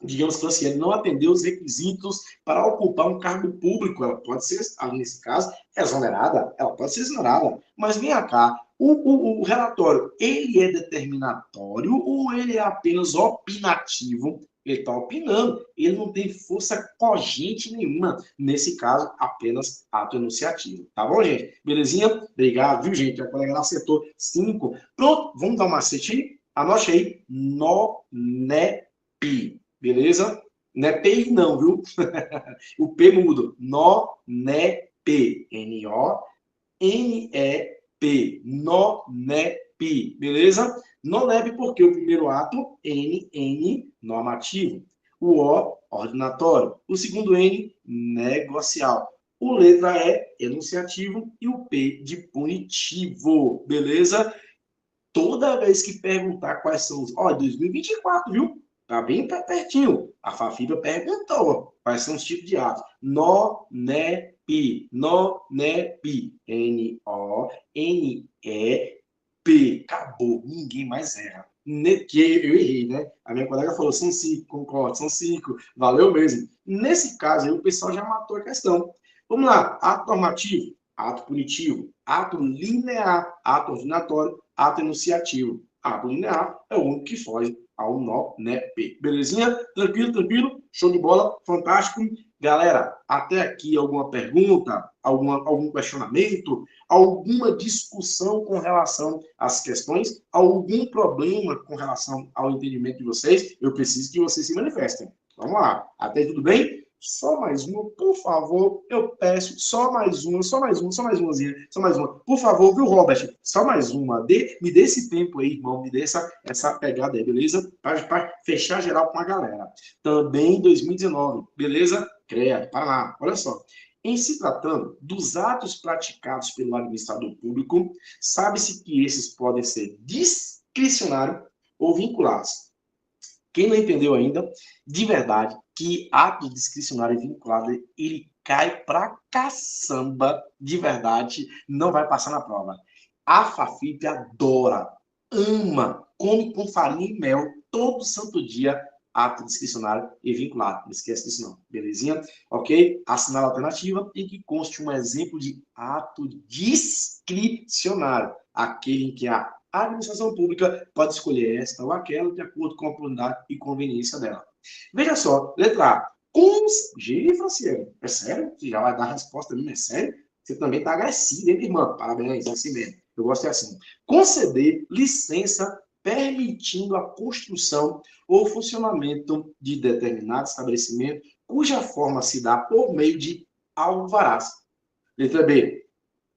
digamos que assim, ele não atendeu os requisitos para ocupar um cargo público, ela pode ser, nesse caso, exonerada, ela pode ser exonerada. Mas vem cá, o relatório, ele é determinatório ou ele é apenas opinativo? Ele está opinando, ele não tem força cogente nenhuma, nesse caso, apenas ato enunciativo. Tá bom, gente? Belezinha? Obrigado, viu, gente? A colega acertou 5. Pronto, vamos dar um macete? Anote aí, NONEP. Beleza? Não é PI não, viu? O P mudo. NONEP. N-O-N-E-P. NONEP. Beleza? NONEP porque o primeiro ato, N, normativo. O O, ordinatório. O segundo N, negocial. O letra E, enunciativo. E o P, de punitivo. Beleza? toda vez que perguntar quais são os... Ó, 2024, viu? Tá bem pertinho. A Fafiba perguntou quais são os tipos de atos. NONEP. NONEP. NONEP. Acabou. Ninguém mais erra. Que eu errei, né? A minha colega falou, são 5, concordo, são 5. Valeu mesmo. Nesse caso aí, o pessoal já matou a questão. Vamos lá. Ato normativo, ato punitivo, ato linear, ato ordinatório, ato enunciativo. Ato linear é o único que foge ao NONEP. Belezinha? Tranquilo, tranquilo? Show de bola? Fantástico. Galera, até aqui alguma pergunta, algum questionamento, alguma discussão com relação às questões, algum problema com relação ao entendimento de vocês? Eu preciso que vocês se manifestem. Vamos lá. Até aí, tudo bem? Só mais uma, por favor, eu peço, só mais uma, só mais uma. Por favor, viu, Robert? Só mais uma. Me dê esse tempo aí, irmão, me dê essa pegada aí, beleza? Para fechar geral com a galera. Também em 2019, beleza? CREA, para lá, olha só. Em se tratando dos atos praticados pelo administrador público, sabe-se que esses podem ser discricionários ou vinculados. Quem não entendeu ainda, de verdade, que ato discricionário vinculado, ele cai pra caçamba, de verdade, não vai passar na prova. A Fafip adora, ama, come com farinha e mel todo santo dia ato discricionário e vinculado. Não esquece disso não, belezinha? Ok? Assinala a alternativa em que conste um exemplo de ato discricionário, aquele em que a administração pública pode escolher esta ou aquela de acordo com a oportunidade e conveniência dela. Veja só, letra A. Gê, Franciele, é sério? Você já vai dar a resposta mesmo, é sério? Você também está agressivo, hein, irmã? Parabéns, é assim mesmo. Eu gosto de assim. Conceder licença permitindo a construção ou funcionamento de determinado estabelecimento cuja forma se dá por meio de alvarás. Letra B.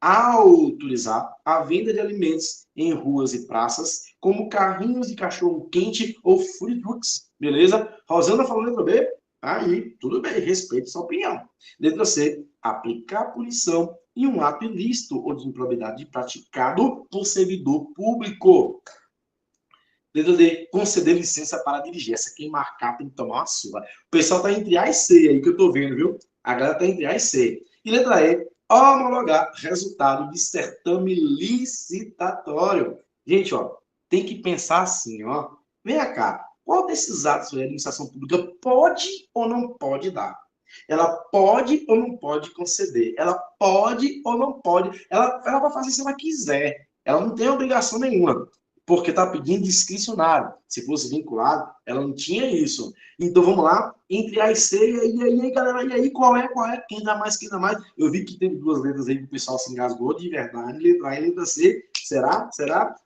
Autorizar a venda de alimentos em ruas e praças, como carrinhos de cachorro-quente ou food trucks. Beleza? Rosana falou letra B? Aí, tudo bem, respeito sua opinião. Letra C. Aplicar punição em um ato ilícito ou de improbidade praticado por servidor público. Letra D. Conceder licença para dirigir. Essa quem marcar tem que tomar uma surra. O pessoal está entre A e C aí que eu tô vendo, viu? A galera está entre A e C. E letra E. Homologar resultado de certame licitatório. Gente, ó, tem que pensar assim, ó. Vem cá, qual desses atos a administração pública pode ou não pode dar? Ela pode ou não pode conceder? Ela pode ou não pode? Ela vai fazer se ela quiser. Ela não tem obrigação nenhuma, porque está pedindo discricionário. Se fosse vinculado, ela não tinha isso. Então, vamos lá, entre A e C, e aí, galera, e aí, qual é? Quem dá mais, quem dá mais? Eu vi que teve duas letras aí que o pessoal se engasgou de verdade, letra A e letra C. Será?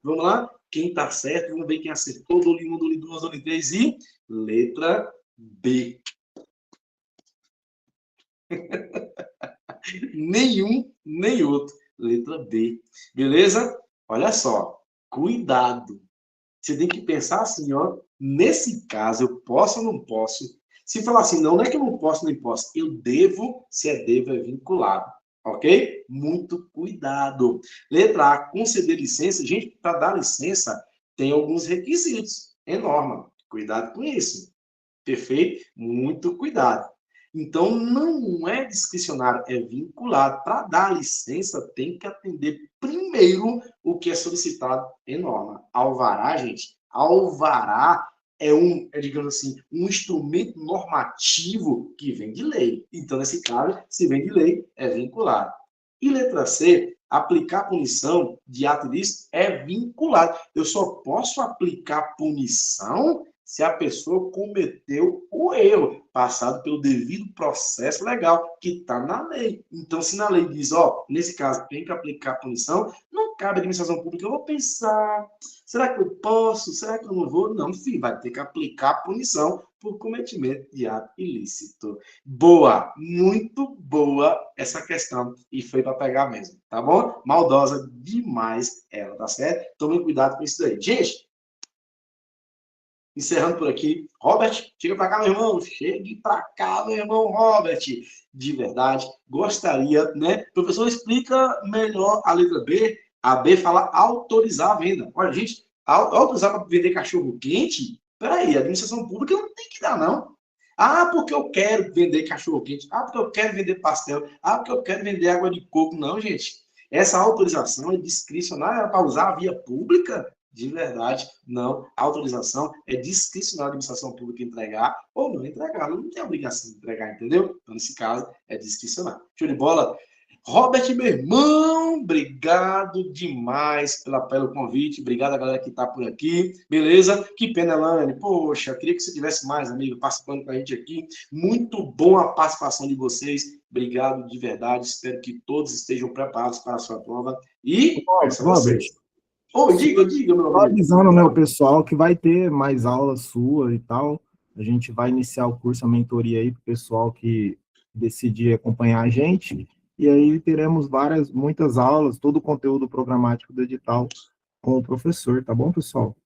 Vamos lá? Quem tá certo? Vamos ver quem acertou. Dou-lhe uma, dou-lhe duas, dou-lhe três e letra B. Nenhum, nem outro. Letra B. Beleza? Olha só. Cuidado. Você tem que pensar assim, ó. Nesse caso, eu posso ou não posso? Se falar assim, não é que eu não posso, nem posso. Eu devo, se é devo, é vinculado. Ok? Muito cuidado. Letra A, conceder licença. Gente, para dar licença, tem alguns requisitos. É norma. Cuidado com isso. Perfeito? Muito cuidado. Então, não é discricionário, é vinculado. Para dar licença, tem que atender primeiro o que é solicitado em norma. Alvará, gente, alvará digamos assim, um instrumento normativo que vem de lei. Então, nesse caso, se vem de lei, é vinculado. E letra C, aplicar punição de ato ilícito é vinculado. Eu só posso aplicar punição se a pessoa cometeu o erro, passado pelo devido processo legal, que está na lei. Então, se na lei diz, ó, nesse caso, tem que aplicar punição, não cabe à administração pública, eu vou pensar, será que eu posso? Será que eu não vou? Não, filho, vai ter que aplicar punição por cometimento de ato ilícito. Boa, muito boa essa questão, e foi para pegar mesmo, tá bom? Maldosa demais ela, tá certo? Tomem cuidado com isso daí. Gente, encerrando por aqui. Robert, chega para cá, meu irmão. Chegue para cá, meu irmão Robert. De verdade, gostaria, né? Professor, explica melhor a letra B. A B fala autorizar a venda. Olha, gente, autorizar para vender cachorro quente? Peraí, a administração pública não tem que dar, não. Ah, porque eu quero vender cachorro quente. Ah, porque eu quero vender pastel. Ah, porque eu quero vender água de coco. Não, gente. Essa autorização é discricionária para usar a via pública? De verdade, não. A autorização é discricionária da administração pública entregar ou não entregar. Não tem obrigação de entregar, entendeu? Então, nesse caso, é discricionário. Show de bola? Robert, meu irmão, obrigado demais pelo convite. Obrigado a galera que está por aqui. Beleza? Que pena, Elane. Poxa, eu queria que você tivesse mais, amigo, participando com a gente aqui. Muito bom a participação de vocês. Obrigado de verdade. Espero que todos estejam preparados para a sua prova. E peço a vocês. Diga, meu Só amigo. avisando, né, o pessoal que vai ter mais aulas sua e tal. A gente vai iniciar o curso, a mentoria aí para o pessoal que decidir acompanhar a gente. E aí teremos muitas aulas, todo o conteúdo programático do edital com o professor, tá bom, pessoal?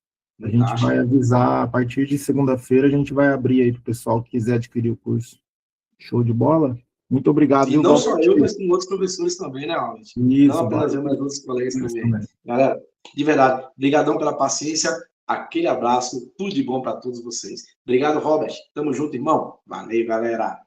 A gente vai avisar, a partir de segunda-feira, a gente vai abrir aí para o pessoal que quiser adquirir o curso. Show de bola? Muito obrigado. E não só eu, mas com outros professores também, né, Albert? Não apenas eu, mas outros colegas também. Galera, de verdade, brigadão pela paciência, aquele abraço, tudo de bom para todos vocês. Obrigado, Robert. Tamo junto, irmão. Valeu, galera.